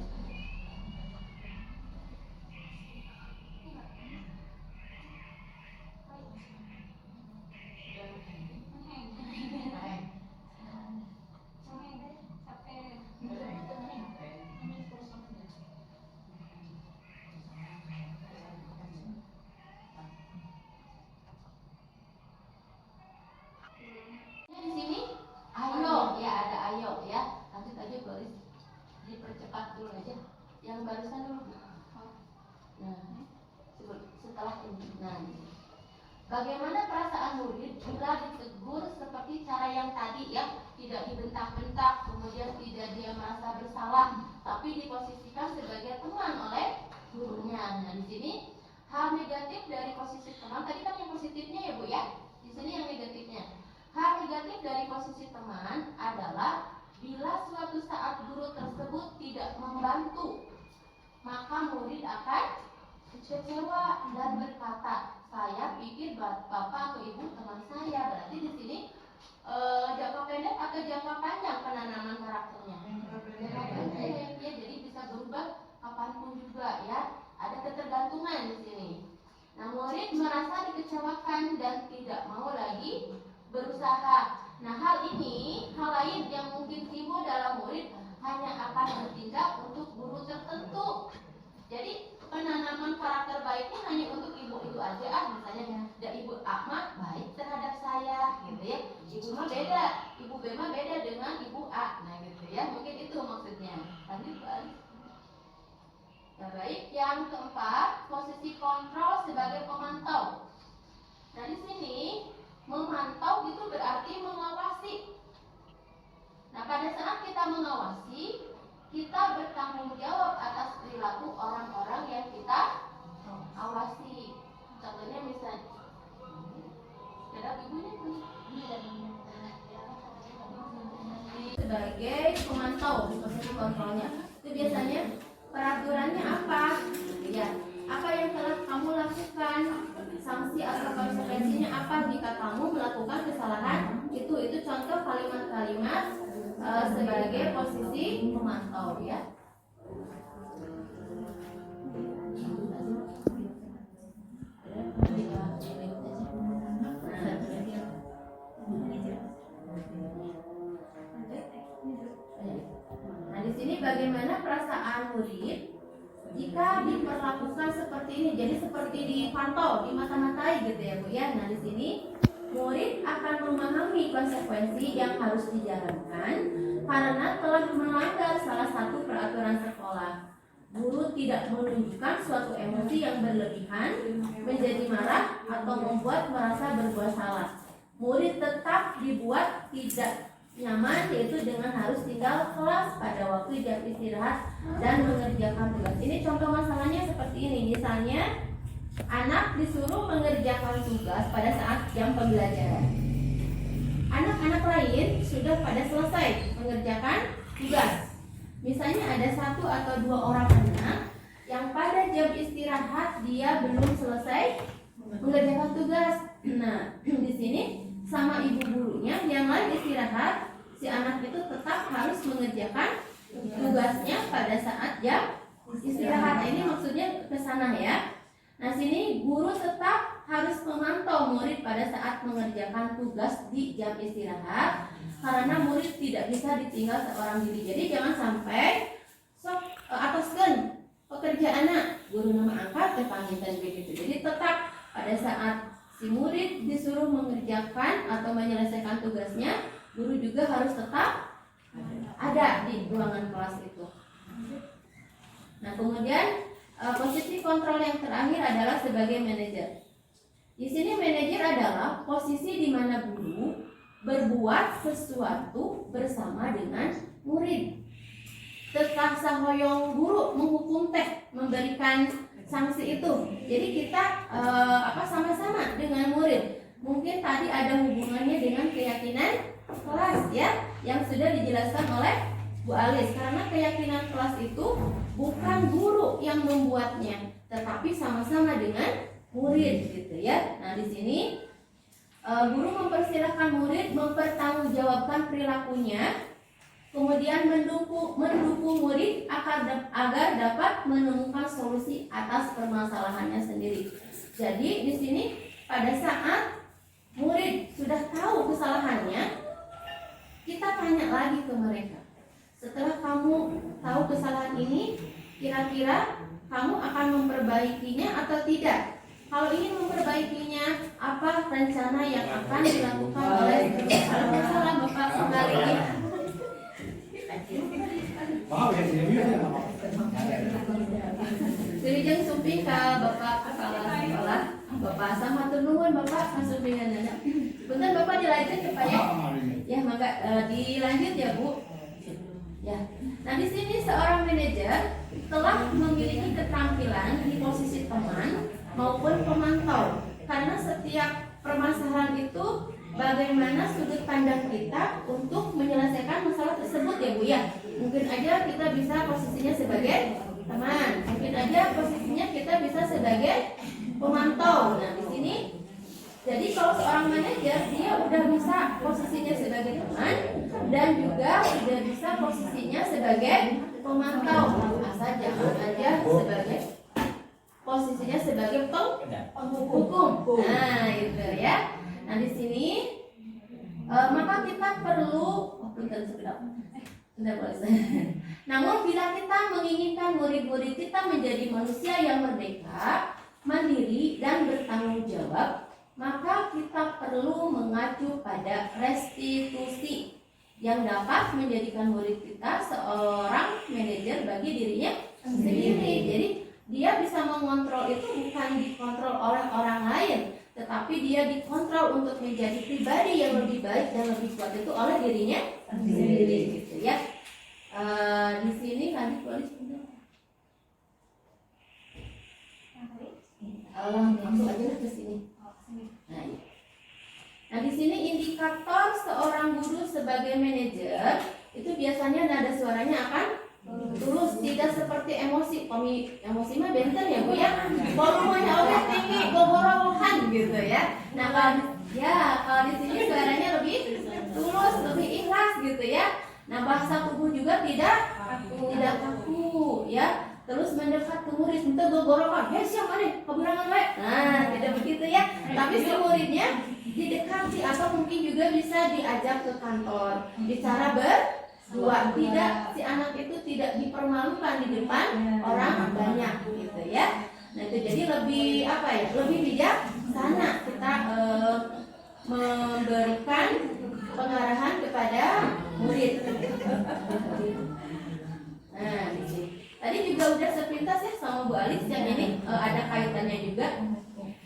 Di sini ayo ya, ada ayo ya. Lanjut aja Boris, dipercepat dulu aja yang barusan dulu. Nah setelah ini, nah bagaimana perasaan murid bila ditegur seperti cara yang tadi ya, tidak dibentak-bentak, kemudian tidak dia merasa bersalah, tapi diposisikan sebagai teman oleh gurunya. Nah di sini hal negatif dari posisi teman, tadi kan yang positifnya ya Bu ya, di sini yang negatifnya. Hal negatif dari posisi teman adalah bila suatu saat guru tersebut tidak membantu, maka murid akan kecewa dan berkata, saya pikir bapak atau ibu teman saya. Berarti di sini jangka pendek atau jangka panjang penanaman karakternya? Jangka pendek ya, jadi bisa berubah kapanpun juga ya. Ada ketergantungan di sini. Nah murid merasa dikecewakan dan tidak mau lagi berusaha. Nah hal ini, hal lain yang mungkin timbul dalam murid hanya akan bertindak untuk guru tertentu. Jadi penanaman karakter baiknya hanya untuk ibu itu aja. Misalnya ibu A mah baik terhadap saya gitu ya. Ibu mah beda, ibu B mah beda dengan ibu A. Nah gitu ya, mungkin itu maksudnya. Lanjut Pak. Nah baik, yang keempat posisi kontrol sebagai pemantau. Nah di sini memantau itu berarti mengawasi. Nah pada saat kita kita mengawasi, kita bertanggung jawab atas perilaku orang-orang yang kita awasi. Contohnya misalnya, ada ibunya tuh sebagai pemantau, posisi kontrolnya. Itu biasanya peraturannya apa? Ya, apa yang telah kamu lakukan? Sanksi atau konsekuensinya apa jika kamu melakukan kesalahan? Itu contoh kalimat-kalimat sebagai posisi pemantau ya. Nah, di sini bagaimana perasaan murid jika diperlakukan seperti ini? Jadi seperti dipantau, dimata-matai gitu ya Bu ya. Nah, di sini murid akan memahami konsekuensi yang harus dijalankan karena telah melanggar salah satu peraturan sekolah. Guru tidak menunjukkan suatu emosi yang berlebihan, menjadi marah atau membuat merasa berbuat salah. Murid tetap dibuat tidak nyaman, yaitu dengan harus tinggal kelas pada waktu jam istirahat dan mengerjakan tugas. Ini contoh masalahnya seperti ini. Misalnya anak disuruh mengerjakan tugas pada saat jam pembelajaran. Anak-anak lain sudah pada selesai mengerjakan tugas. Misalnya ada 1 atau 2 orang anak yang pada jam istirahat dia belum selesai mengerjakan tugas. Nah, di sini sama ibu gurunya yang lain istirahat, si anak itu tetap harus mengerjakan tugasnya pada saat jam istirahat. Ini maksudnya ke sana ya. Nah, sini guru tetap harus memantau murid pada saat mengerjakan tugas di jam istirahat karena murid tidak bisa ditinggal seorang diri. Jadi jangan sampai ataskan pekerjaan guru nama angkat kepangitan begitu. Jadi tetap pada saat si murid disuruh mengerjakan atau menyelesaikan tugasnya, guru juga harus tetap ada di ruangan kelas itu. Nah, kemudian posisi kontrol yang terakhir adalah sebagai manajer. Di sini manajer adalah posisi di mana guru berbuat sesuatu bersama dengan murid. Tetap sahoyong guru menghukum teh, memberikan sanksi itu. Jadi kita sama-sama dengan murid. Mungkin tadi ada hubungannya dengan keyakinan kelas ya, yang sudah dijelaskan oleh Bu Alis. Karena keyakinan kelas itu bukan guru yang membuatnya, tetapi sama-sama dengan murid gitu ya. Nah, di sini guru mempersilahkan murid mempertanggungjawabkan perilakunya, kemudian mendukung murid agar dapat menemukan solusi atas permasalahannya sendiri. Jadi di sini pada saat murid sudah tahu kesalahannya, kita tanya lagi ke mereka. Setelah kamu tahu kesalahan ini, kira-kira kamu akan memperbaikinya atau tidak? Kalau ingin memperbaikinya, apa rencana yang akan dilakukan oleh salah Bapak sekali ini? Dirijeng sumping ke Bapak Kepala Sekolah, Bapak sama turnuhun Bapak kasumpingan anak. Bentar Bapak dilanjut supaya ya maka dilanjut ya Bu. Ya. Nah, di sini seorang manajer telah memiliki keterampilan di posisi teman maupun pemantau, karena setiap permasalahan itu bagaimana sudut pandang kita untuk menyelesaikan masalah tersebut ya Bu ya. Mungkin aja kita bisa posisinya sebagai teman, mungkin aja posisinya kita bisa sebagai pemantau. Nah, di sini jadi kalau seorang manajer dia udah bisa posisinya sebagai teman dan juga sudah bisa posisinya sebagai pemantau. Asal jangan aja sebagai posisinya sebagai penghukum. Nah, itu ya. Nah, di sini maka kita perlu namun bila kita menginginkan murid-murid kita menjadi manusia yang merdeka, mandiri dan bertanggung jawab, maka kita perlu mengacu pada restitusi yang dapat menjadikan murid kita seorang manajer bagi dirinya sendiri. Jadi dia bisa mengontrol itu bukan dikontrol oleh orang lain, tetapi dia dikontrol untuk menjadi pribadi yang lebih baik dan lebih kuat itu oleh dirinya sendiri gitu ya. Di sini tadi tulis langsung aja lah ke sini. Nah, iya. Nah, di sini indikator seorang guru sebagai manajer itu biasanya nada suaranya akan tulus, tidak seperti emosi. Emosi mah benten ya Bu ya. Volumenya oke tinggi, gogorohan gitu ya. Nah, kalau di sini suaranya lebih tulus, lebih ikhlas gitu ya. Nah, bahasa tubuh juga tidak kaku ya. Terus mendekat ke murid, minta gogorohan, ya siapa nih, keberangan baik. Nah, tidak begitu ya. Tapi si muridnya didekati atau mungkin juga bisa diajak ke kantor, bicara berdua. Tidak, si anak itu tidak dipermalukan di depan orang banyak gitu ya. Nah, itu jadi lebih lebih bijaksana kita memberikan pengarahan kepada murid. Nah, di sini. Tadi juga udah sepintas ya sama Bu Alis yang ini ada kaitannya juga.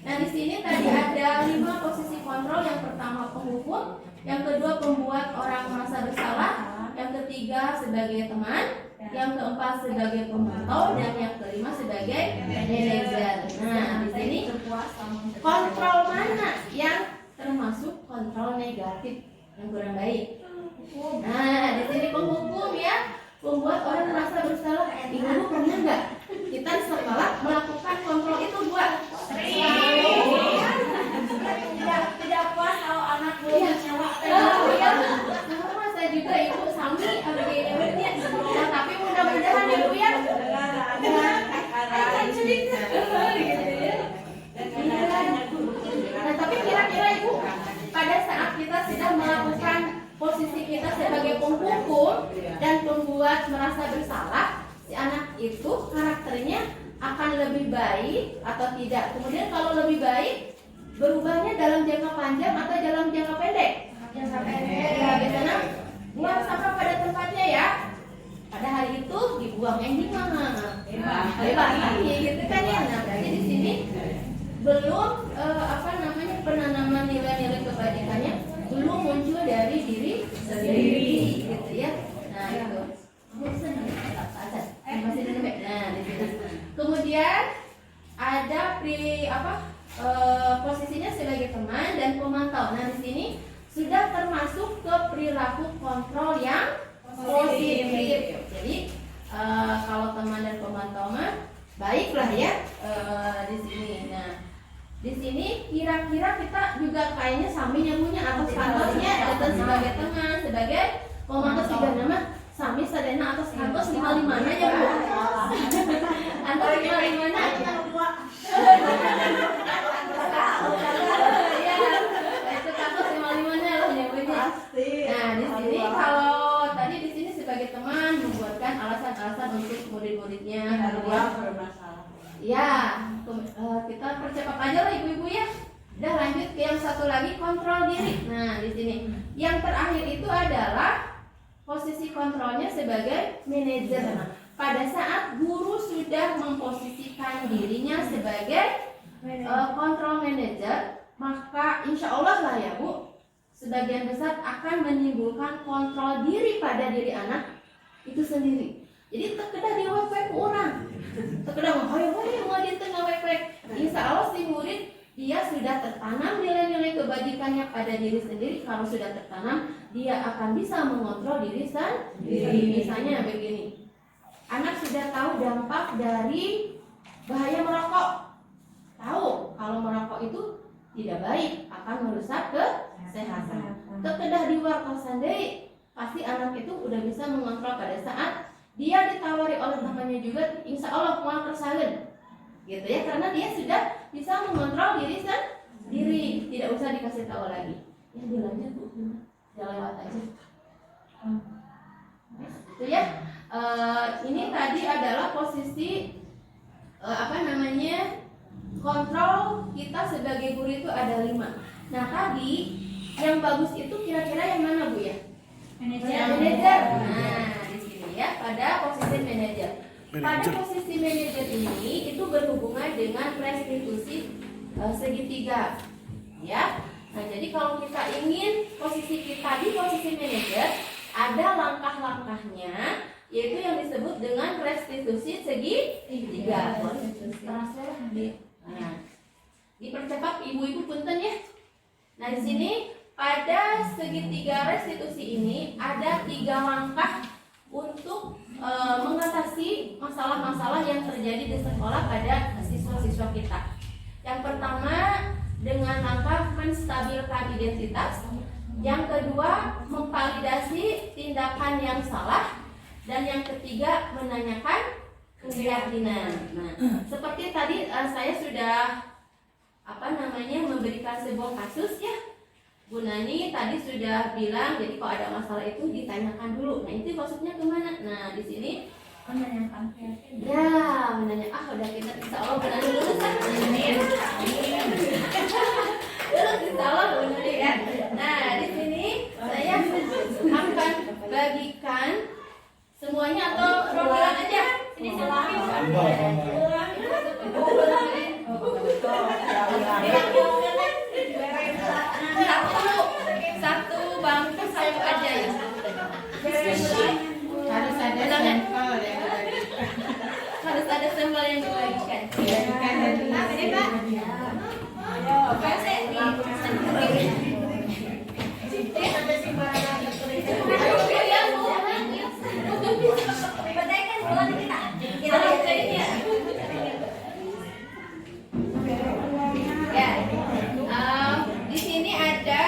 Nah, di sini tadi ada 5 posisi kontrol. Yang pertama penghukum, yang kedua pembuat orang merasa bersalah, yang ketiga sebagai teman, yang keempat sebagai pemantau, dan yang kelima sebagai manajer. Nah, di sini kontrol mana yang termasuk kontrol negatif yang kurang baik? Nah, di sini penghukum ya. Membuat orang merasa bersalah. Ibu pernah nggak kita di sekolah melakukan kontrol itu buat Tidak puas kalau anak belum nyawa. sama saya juga ibu sami begini. Nah, tapi mudah-mudahan ibu ya nah, tapi kira-kira ibu pada saat kita sudah melakukan posisi kita sebagai penghukum dan pembuat merasa bersalah, si anak itu karakternya akan lebih baik atau tidak? Kemudian kalau lebih baik, berubahnya dalam jangka panjang atau dalam jangka pendek? Jangka pendek. Ya, biasanya buang sampah pada tempatnya ya. Pada hari itu dibuang yang di mana? Bebas lagi gitu kan ya. Nah, berarti di sini belum penanaman nilai-nilai kebajikannya belum muncul dari diri sendiri gitu ya. Nah, itu. Masih di nah, di situ. Kemudian ada posisinya sebagai teman dan pemantau. Nah, di sini sudah termasuk ke perilaku kontrol yang positif. Jadi kalau teman dan pemantau mah baiklah ya di sini. Nah, di sini kira-kira kita juga kayaknya sami nyamunya atas kantornya atau sebagai teman, sebagai pemantau juga nama sami sadena atas kantor 5-5 aja Bu. Antar 5-5 ya, itu kantor 5-5 lah nyebutnya. Nah, di sini kalau tadi di sini sebagai teman membuatkan alasan-alasan untuk murid-muridnya ya, kita percepat aja lah ibu-ibu ya. Udah lanjut ke yang satu lagi, kontrol diri. Nah, di sini yang terakhir itu adalah posisi kontrolnya sebagai manajer. Pada saat guru sudah memposisikan dirinya sebagai kontrol manajer, maka insya Allah lah ya Bu, sebagian besar akan menimbulkan kontrol diri pada diri anak itu sendiri. Jadi terkedah diwak-wak orang, terkedah mau di tengah wek-wek. Insya Allah si murid dia sudah tertanam nilai-nilai kebajikannya pada diri sendiri. Kalau sudah tertanam, dia akan bisa mengontrol diri sendiri. Misalnya begini, anak sudah tahu dampak dari bahaya merokok. Tahu kalau merokok itu tidak baik, akan merusak kesehatan. Terkedah diwak sendiri, pasti anak itu udah bisa mengontrol pada saat dia ditawari oleh temannya juga, insya Allah mau tersalin gitu ya, karena dia sudah bisa mengontrol diri sendiri, tidak usah dikasih tahu lagi. Ya dilanjut Bu, jangan lewat aja. Itu ya. Ini tadi adalah posisi kontrol kita sebagai guru itu ada 5. Nah, tadi yang bagus itu kira-kira yang mana Bu ya? Manajer. Nah, di sini ya, pada posisi manajer. Pada posisi manajer ini itu berhubungan dengan restitusi segitiga, ya. Nah, jadi kalau kita ingin posisi kita di posisi manajer, ada langkah-langkahnya yaitu yang disebut dengan restitusi segitiga. Nah, dipercepat ibu-ibu punten ya. Nah, di sini pada segitiga restitusi ini ada 3 langkah untuk mengatasi masalah-masalah yang terjadi di sekolah pada siswa-siswa kita. Yang pertama dengan langkah menstabilkan identitas, yang kedua memvalidasi tindakan yang salah, dan yang ketiga menanyakan keyakinan. Nah, seperti tadi saya sudah memberikan sebuah kasus ya. Bu Nani tadi sudah bilang, jadi kalau ada masalah itu ditanyakan dulu. Nah, itu maksudnya kemana? Nah, di sini Menanyakan keyakinan. ya udah kita insya Allah Bu Nani lulus kan? Amin. Lulus insya Allah Bu Nani ya. Nah, di sini saya akan bagikan semuanya atau program aja. Ini satu bangku satu aja ya. Harus ada sampel ya. Harus ada sampel yang dibagikan. Bagikan dari Pak. Di sini ada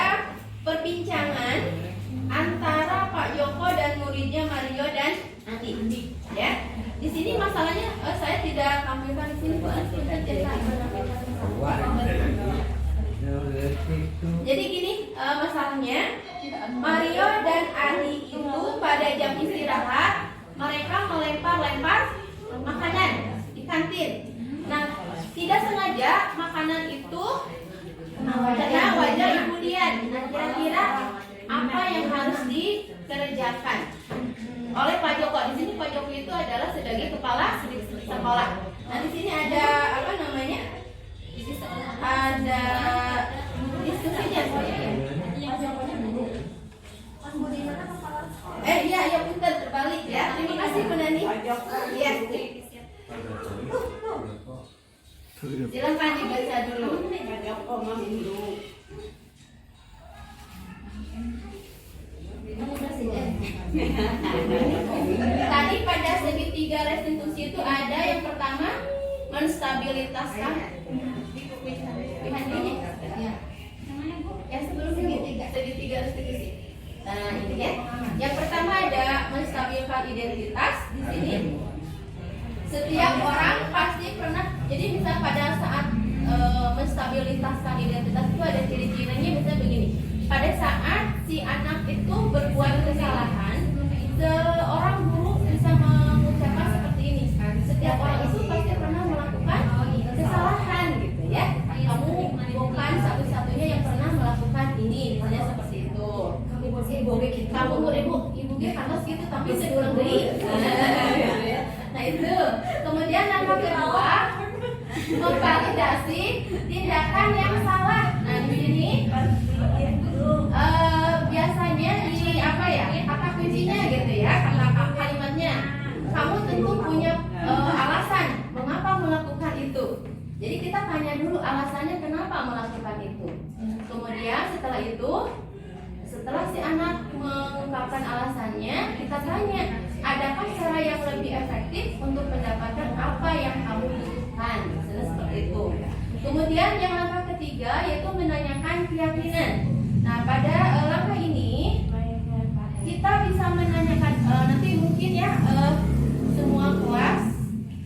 perbincangan antara Pak Joko dan muridnya Mario dan Andi. Ya, di sini masalahnya saya tidak tampilkan di sini Jadi gini masalahnya, Mario dan Andi itu pada jam istirahat mereka melempar-lempar makanan di kantin. Nah, tidak sengaja makanan itu kena wajah Ibu Dian. Nah, kira-kira apa yang harus dikerjakan oleh Pak Joko? Di sini Pak Joko itu adalah sebagai kepala sekolah. Nah, di sini ada ada diskusinya. Iya punten terbalik ya. Terima kasih Bu Nani. Iya. Silakan dibaca dulu. Tadi pada segitiga restitusi itu ada yang pertama menstabilitaskan yang sebelum segitiga restitusi. Nah, ini ya. Yang pertama ada menstabilkan identitas. Di sini setiap orang pasti pernah. Jadi misal pada saat menstabilitaskan identitas itu ada ciri-cirinya, misalnya begini. Pada saat si anak itu berbuat kesalahan, seorang guru bisa mengucapkan seperti ini. Setiap orang itu pasti pernah melakukan kesalahan gitu ya. Kamu bukan satu-satunya yang pernah melakukan ini, misalnya seperti itu. Kamu ibu panas gitu tapi saya kurang beli. Nah itu. Kemudian langkah kedua memvalidasi tindakan yang salah. Nah di sini biasanya di kata kuncinya gitu ya, kata kalimatnya. Kamu tentu punya alasan mengapa melakukan itu. Jadi kita tanya dulu alasannya kenapa melakukan itu. Kemudian setelah si anak mengungkapkan alasannya, kita tanya, adakah cara yang lebih efektif untuk mendapatkan apa yang kamu butuhkan? Misalnya seperti itu. Kemudian yang langkah ketiga yaitu menanyakan keyakinan. Nah, pada langkah ini kita bisa menanyakan nanti mungkin ya semua kelas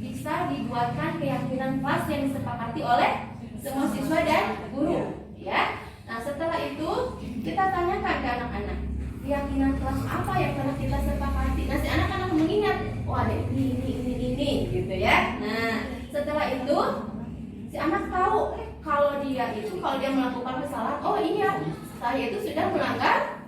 bisa dibuatkan keyakinan kelas yang disepakati oleh semua siswa dan guru, ya. Nah, setelah itu kita tanyakan ke anak-anak, keyakinan kelas apa yang pernah kita sepakati. Nah, si anak-anak mengingat, ada ini gitu ya. Nah, setelah itu si anak tahu kalau dia melakukan kesalahan, oh iya, saya itu sudah melanggar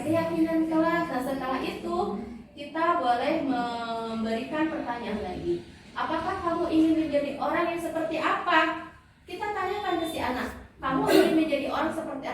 keyakinan kelas. Nah, setelah itu kita boleh memberikan pertanyaan lagi. Apakah kamu ingin menjadi orang yang seperti apa? Kita tanyakan ke si anak, kamu ingin menjadi orang seperti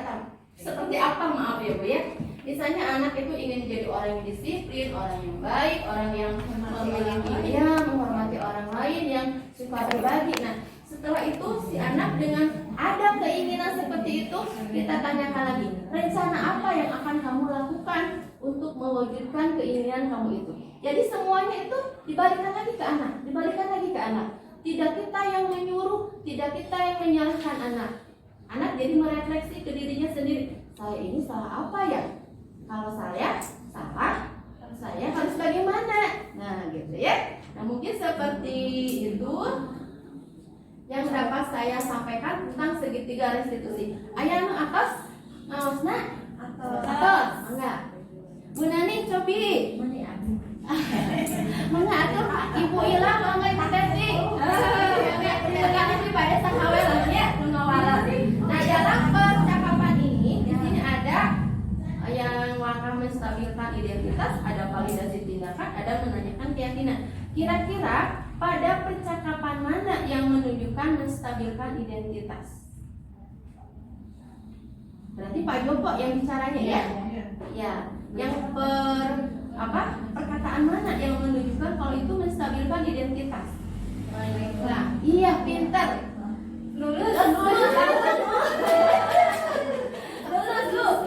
apa? Maaf ya Bu ya. Misalnya anak itu ingin jadi orang yang disiplin, orang yang baik, orang yang memiliki menghormati orang lain, yang suka berbagi. Nah, setelah itu si anak dengan ada keinginan seperti itu, kita tanyakan lagi, rencana apa yang akan kamu lakukan untuk mewujudkan keinginan kamu itu. Jadi semuanya itu dibalikan lagi ke anak, dibalikan lagi ke anak. Tidak kita yang menyuruh, tidak kita yang menyalahkan anak. Anak jadi merefleksi ke dirinya sendiri. Saya ini salah apa ya? Kalau saya salah, saya harus bagaimana? Nah, gitu ya. Nah, mungkin seperti itu yang dapat saya sampaikan tentang segitiga restitusi. Ayah atas, nak atas, enggak. Bu Nani cobi. Mana atuh Ibu Ila mangga dikasih. Sekarang sih pada sakawe ya ngawala. Nah, dalam percakapan ini di sini ada yang langkah menstabilkan identitas, ada validasi tindakan, ada menanyakan keyakinan. Kira-kira pada percakapan mana yang menunjukkan menstabilkan identitas? Berarti Pak Joko yang bicaranya ya? Ya, yang perkataan mana yang menunjukkan kalau itu menstabilkan identitas? Nah, iya, pintar. Lulus,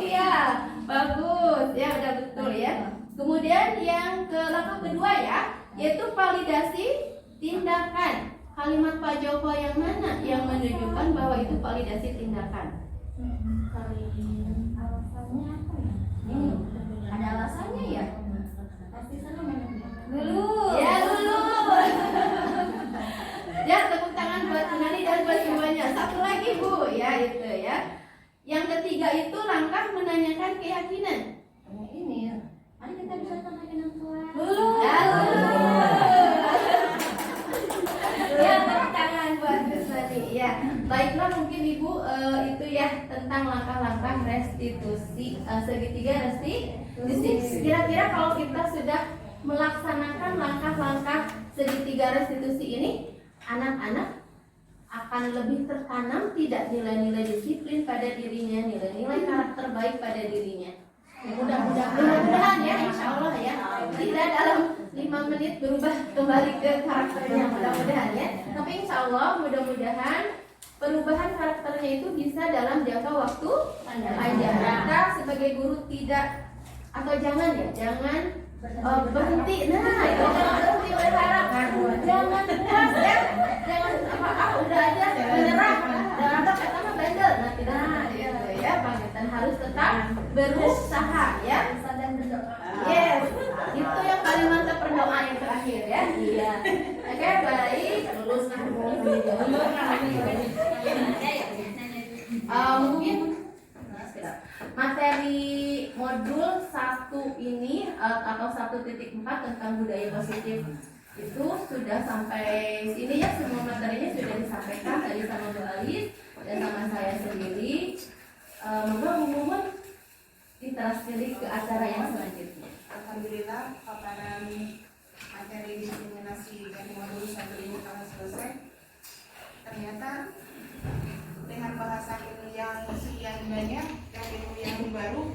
iya, bagus, ya udah betul ya. Kemudian yang langkah kedua ya, yaitu validasi tindakan. Kalimat Pak Joko yang mana yang menunjukkan bahwa itu validasi tindakan? Alasannya apa ya? Ada alasannya ya? Pasti senang banyak. Lulus. Ya, lulus. Ya, tepuk tangan buat Nani dan buat semuanya. Satu lagi Bu, ya itu ya. Yang ketiga itu langkah menanyakan keyakinan. Ini, mari kita bisa tanyakan yang tua. Lulus. Ya, lulus. Ya, tepuk tangan buat Nani. Ya, baiklah mungkin Ibu itu ya tentang langkah-langkah restitusi segitiga restitusi. Kira-kira kalau kita sudah melaksanakan langkah-langkah segitiga restitusi ini, anak-anak akan lebih tertanam tidak nilai-nilai disiplin pada dirinya, nilai-nilai karakter baik pada dirinya. Mudah-mudahan ya, insya Allah ya, tidak dalam 5 menit berubah kembali ke karakternya, mudah-mudahan ya. Tapi insya Allah mudah-mudahan perubahan karakternya itu bisa dalam jangka waktu panjang. Kita sebagai guru tidak atau jangan berhenti. Nah, jangan berhenti berharap, jangan puas ya, jangan udah aja menyerah. Jangan kata bandel. Nah, tidak gitu ya, Pangetan harus tetap berusaha ya. Yes, itu yang paling mantap berdoa yang terakhir ya. Iya. Oke, baik. Lulus mungkin materi modul 1 ini atau 1.4 tentang budaya positif itu sudah sampai sini ya. Semua materinya sudah disampaikan tadi sama Bu Alis dan sama saya sendiri. Moga-moga ditranslate ke acara yang selanjutnya. Alhamdulillah paparan materi diskriminasi dari modul 1 ini telah selesai. Ternyata dengan bahasa yang sekian banyak dan ilmu yang baru,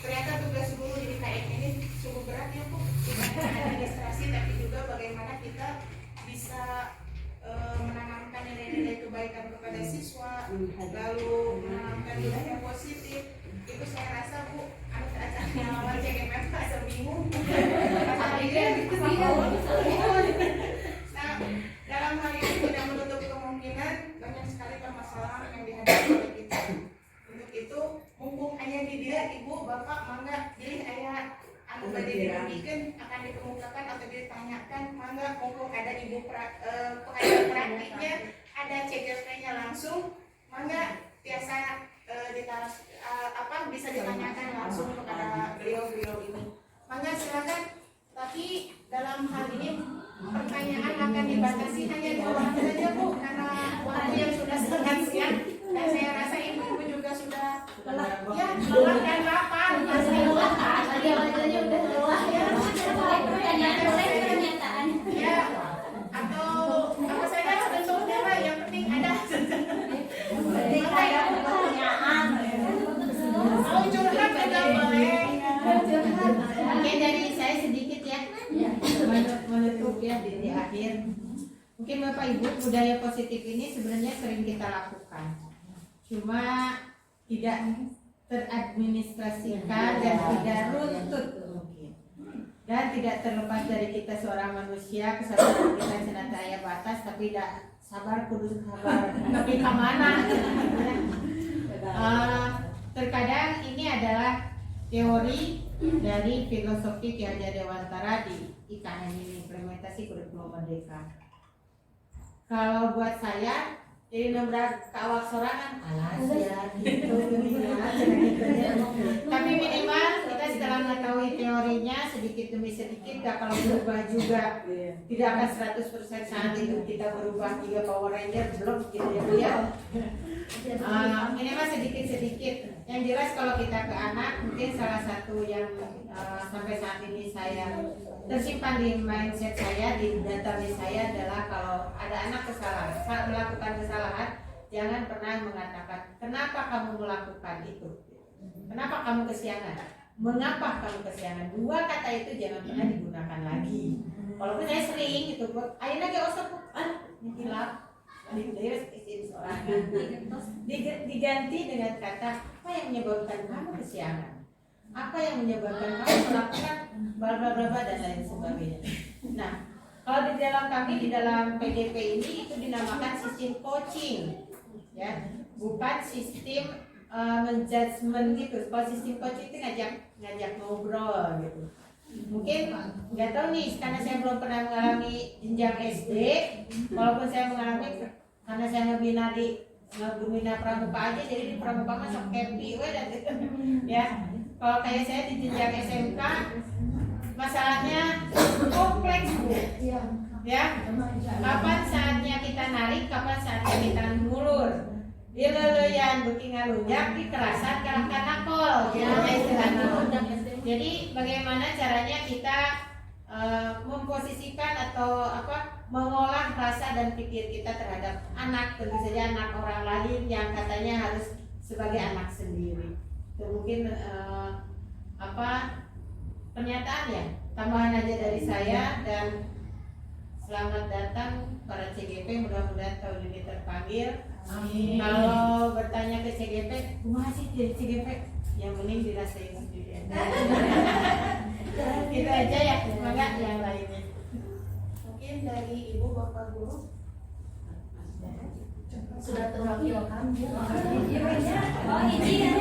ternyata tugas guru di KM ini cukup berat ya Bu. Bukan hanya administrasi tapi juga bagaimana kita bisa menanamkan nilai-nilai kebaikan kepada siswa, lalu menanamkan nilai yang positif. Itu saya rasa Bu, anak-anaknya awal CGMF rasa bingung. Nah, dalam hal ini tidak menutup kemungkinan banyak sekali permasalahan yang dihadapi oleh kita. Untuk itu, mumpung ayah di dia, ibu, bapak, mangga, jadi ayah anu badai dirugikan akan dikemukakan atau ditanyakan, mangga, mumpung ada ibu pengajar praktiknya, ada CGP-nya langsung, mangga biasa bisa ditanyakan langsung kepada beliau-beliau ini. Mangga silakan. Tapi dalam hal ini pertanyaan akan dibatasi hanya 2 orang saja Bu, karena waktu yang sudah setengah siang dan saya rasa ibu-ibu juga sudah lelah dan lapar. Masih lelah kan? Tadi awalnya udah lelah ya. Pernyataan. Ya. Atau apa saja bentuk tema yang penting ada. Pertanyaan. Kalau curhat Mungkin dari saya sedikit ya, menutup ya di akhir. Mungkin Bapak Ibu, budaya positif ini sebenarnya sering kita lakukan, cuma tidak teradministrasikan dan tidak runtut dan tidak terlepas dari kita seorang manusia. Kesabaran kita senantiasa aya batas, tapi tidak sabar kudu sabar tapi kemana. Terkadang ini adalah teori dari filosofi Ki Hajar Dewantara di IKN ini, implementasi kurikulum merdeka. Kalau buat saya jadi nembrak ke awak sorangan alas ya gitu ya. Tapi minimal kita setelah mengetahui teorinya sedikit demi sedikit, gak kalau berubah juga tidak akan 100% saat itu kita berubah 3 Power Ranger belum gitu ya. Minimal sedikit-sedikit. Yang jelas kalau kita ke anak, mungkin salah satu yang sampai saat ini saya tersimpan di mindset saya, di database saya adalah kalau ada anak melakukan kesalahan, jangan pernah mengatakan kenapa kamu melakukan itu, kenapa kamu kesiangan, mengapa kamu kesiangan. 2 kata itu jangan pernah digunakan lagi. Walaupun saya sering gitu, akhirnya kayak osok, hilap diganti dengan kata apa yang menyebabkan kamu kesiangan, apa yang menyebabkan kamu melakukan bla bla bla dan lain sebagainya. Nah, kalau di dalam kami di dalam PDP ini itu dinamakan sistem coaching, ya, bukan sistem menjudgment gitu. Kalau sistem coaching itu ngajak ngobrol gitu. Mungkin nggak tahu nih, karena saya belum pernah mengalami jenjang SD, walaupun saya mengalami karena saya ngebina pramuka aja, jadi di pramuka masuk happy dan ya. Kalau kayak saya di jenjang SMK, masalahnya kompleks Bu. Ya, kapan saatnya kita narik, kapan saatnya kita ngulur. Dia leleyan, beki ngalunjak, dikerasan karena kol, ya istilahnya. Jadi bagaimana caranya kita memposisikan atau mengolah rasa dan pikir kita terhadap anak, tentu saja anak orang lain yang katanya harus sebagai anak sendiri. Itu mungkin pernyataan ya, tambahan aja dari saya. Dan selamat datang para CGP, mudah-mudahan tahun ini terpanggil. Amin. Kalau bertanya ke CGP, kumaha sih jadi CGP? Yang mending dirasain sendiri. Gitu aja ya, semoga yang lainnya. Mungkin dari Ibu Bapak Guru Sudah terwakilkan. Oh ini ya.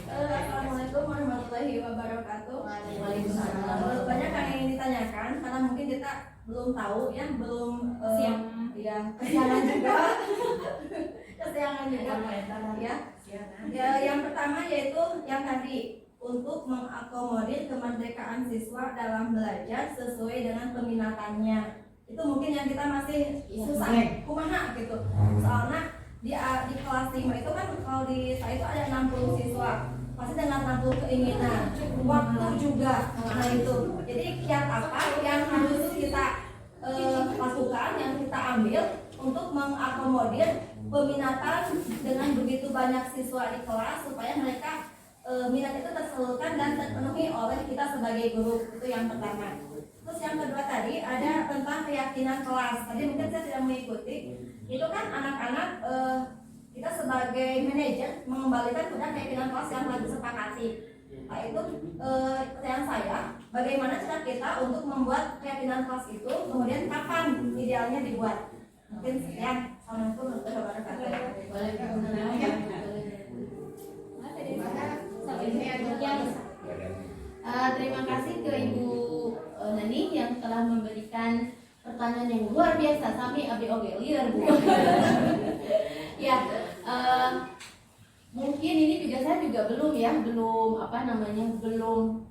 Assalamualaikum warahmatullahi wabarakatuh. Waalaikumsalam. Banyak yang ingin ditanyakan karena mungkin kita belum tahu ya, belum siap ya, kesiangan juga. Kesiangan juga ya. Ya, yang pertama yaitu yang tadi untuk mengakomodir kemerdekaan siswa dalam belajar sesuai dengan peminatannya. Itu mungkin yang kita masih susah kumaha gitu. Soalnya di kelas 5 itu kan kalau di saya itu ada 60 siswa. Pasti dengan 60 keinginan, waktu juga. Nah itu. Jadi kiat apa yang harus kita lakukan, yang kita ambil untuk mengakomodir peminatan dengan begitu banyak siswa di kelas supaya mereka minat itu tersalurkan dan terpenuhi oleh kita sebagai guru. Itu yang pertama. Terus yang kedua tadi ada tentang keyakinan kelas. Tadi mungkin saya tidak mengikuti. Itu kan anak-anak kita sebagai manajer mengembalikan kepada keyakinan kelas yang telah disepakati. Nah itu pertanyaan saya, bagaimana cara kita untuk membuat keyakinan kelas itu, kemudian kapan idealnya dibuat? Mungkin sekian. Assalamualaikum warahmatullahi wabarakatuh. Terima kasih ke Ibu Nani yang telah memberikan pertanyaan yang luar biasa. Sami abdi oge liar Bu. Ya, mungkin ini juga saya juga belum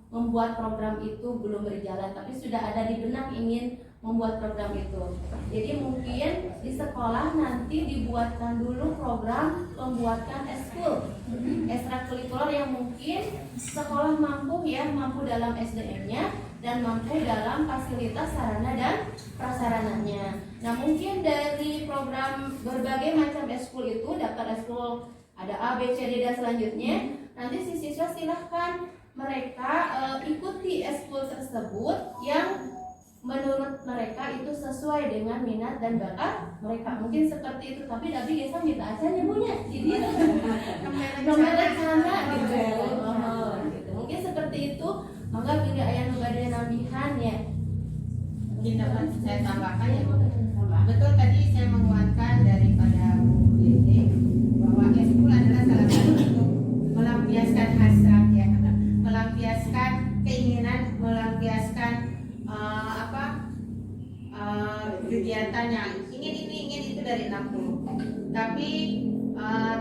membuat program itu, belum berjalan, tapi sudah ada di benak ingin membuat program itu. Jadi mungkin di sekolah nanti dibuatkan dulu program membuatkan eskul, ekstrakurikuler yang mungkin sekolah mampu dalam SDM-nya, dan mampu dalam fasilitas sarana dan prasarananya. Nah, mungkin dari program berbagai macam eskul itu, daftar eskul ada A, B, C, D dan selanjutnya. Nanti si siswa silahkan mereka ikuti eskul tersebut yang menurut mereka itu sesuai dengan minat dan bakat mereka. Mungkin seperti itu, tapi biasa minta aja nyebutnya jadi nomor rencana gitu. Gitu. Mungkin seperti itu. Maka pilih ayah nubade nabihan ya. Mungkin dapat saya tambahkan ya. Betul, tadi saya menguatkan daripada Bu Dede bahwa eskul adalah salah satu untuk melampiaskan hasrat ya, melampiaskan keinginan, melampiaskan kegiatan yang ingin ini ingin itu dari 60. Tapi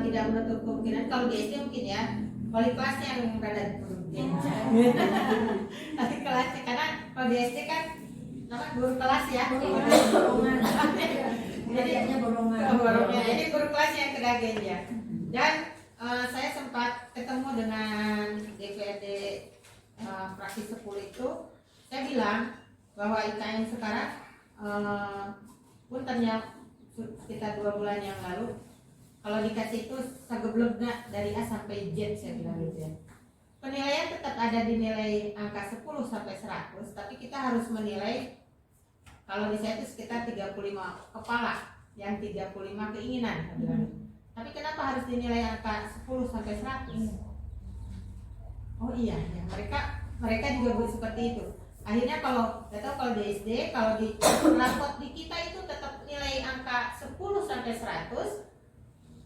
tidak menutup kemungkinan kalau di SD mungkin ya wali kelasnya yang rada wali kelasnya, karena kalau di SD kan guru kelas ya, jadi guru kelas yang kedagen ya. Dan saya sempat ketemu dengan DPRD fraksi 10 itu, saya bilang bahwa IKN sekarang pun ternyata sekitar 2 bulan yang lalu kalau dikasih itu sageblek dari A sampai Z, saya bilang gitu ya. Penilaian tetap ada di nilai angka 10 sampai 100, tapi kita harus menilai kalau di saya itu sekitar 35 kepala yang 35 keinginan. Tapi kenapa harus dinilai angka 10 sampai 100? Oh iya, ya. Mereka juga seperti itu. Akhirnya kalau di SD, kalau di rapot di kita itu tetap nilai angka 10 sampai 100,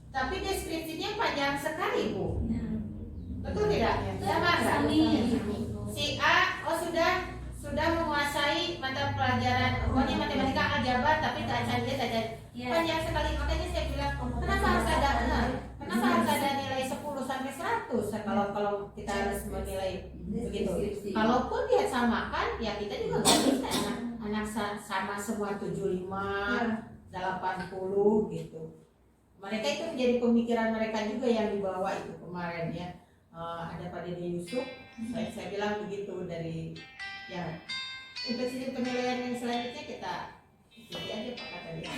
tapi deskripsinya panjang sekali, Bu. Betul tidak? Sama si A sudah menguasai mata pelajaran pokoknya matematika aljabar, tapi tak dia panjang sekali. Makanya saya bilang kenapa harus ada nilai 10 sampai 100 kalau kita harus menilai begitu. Kalaupun dia samakan ya kita juga nggak bisa anak sama semua 75 80 gitu. Mereka itu menjadi pemikiran mereka juga yang dibawa itu kemarin ya. Ada Pak Dede Yusuf, saya bilang begitu dari ya untuk sistem penilaian yang selanjutnya kita ikuti aja Pak kata dia.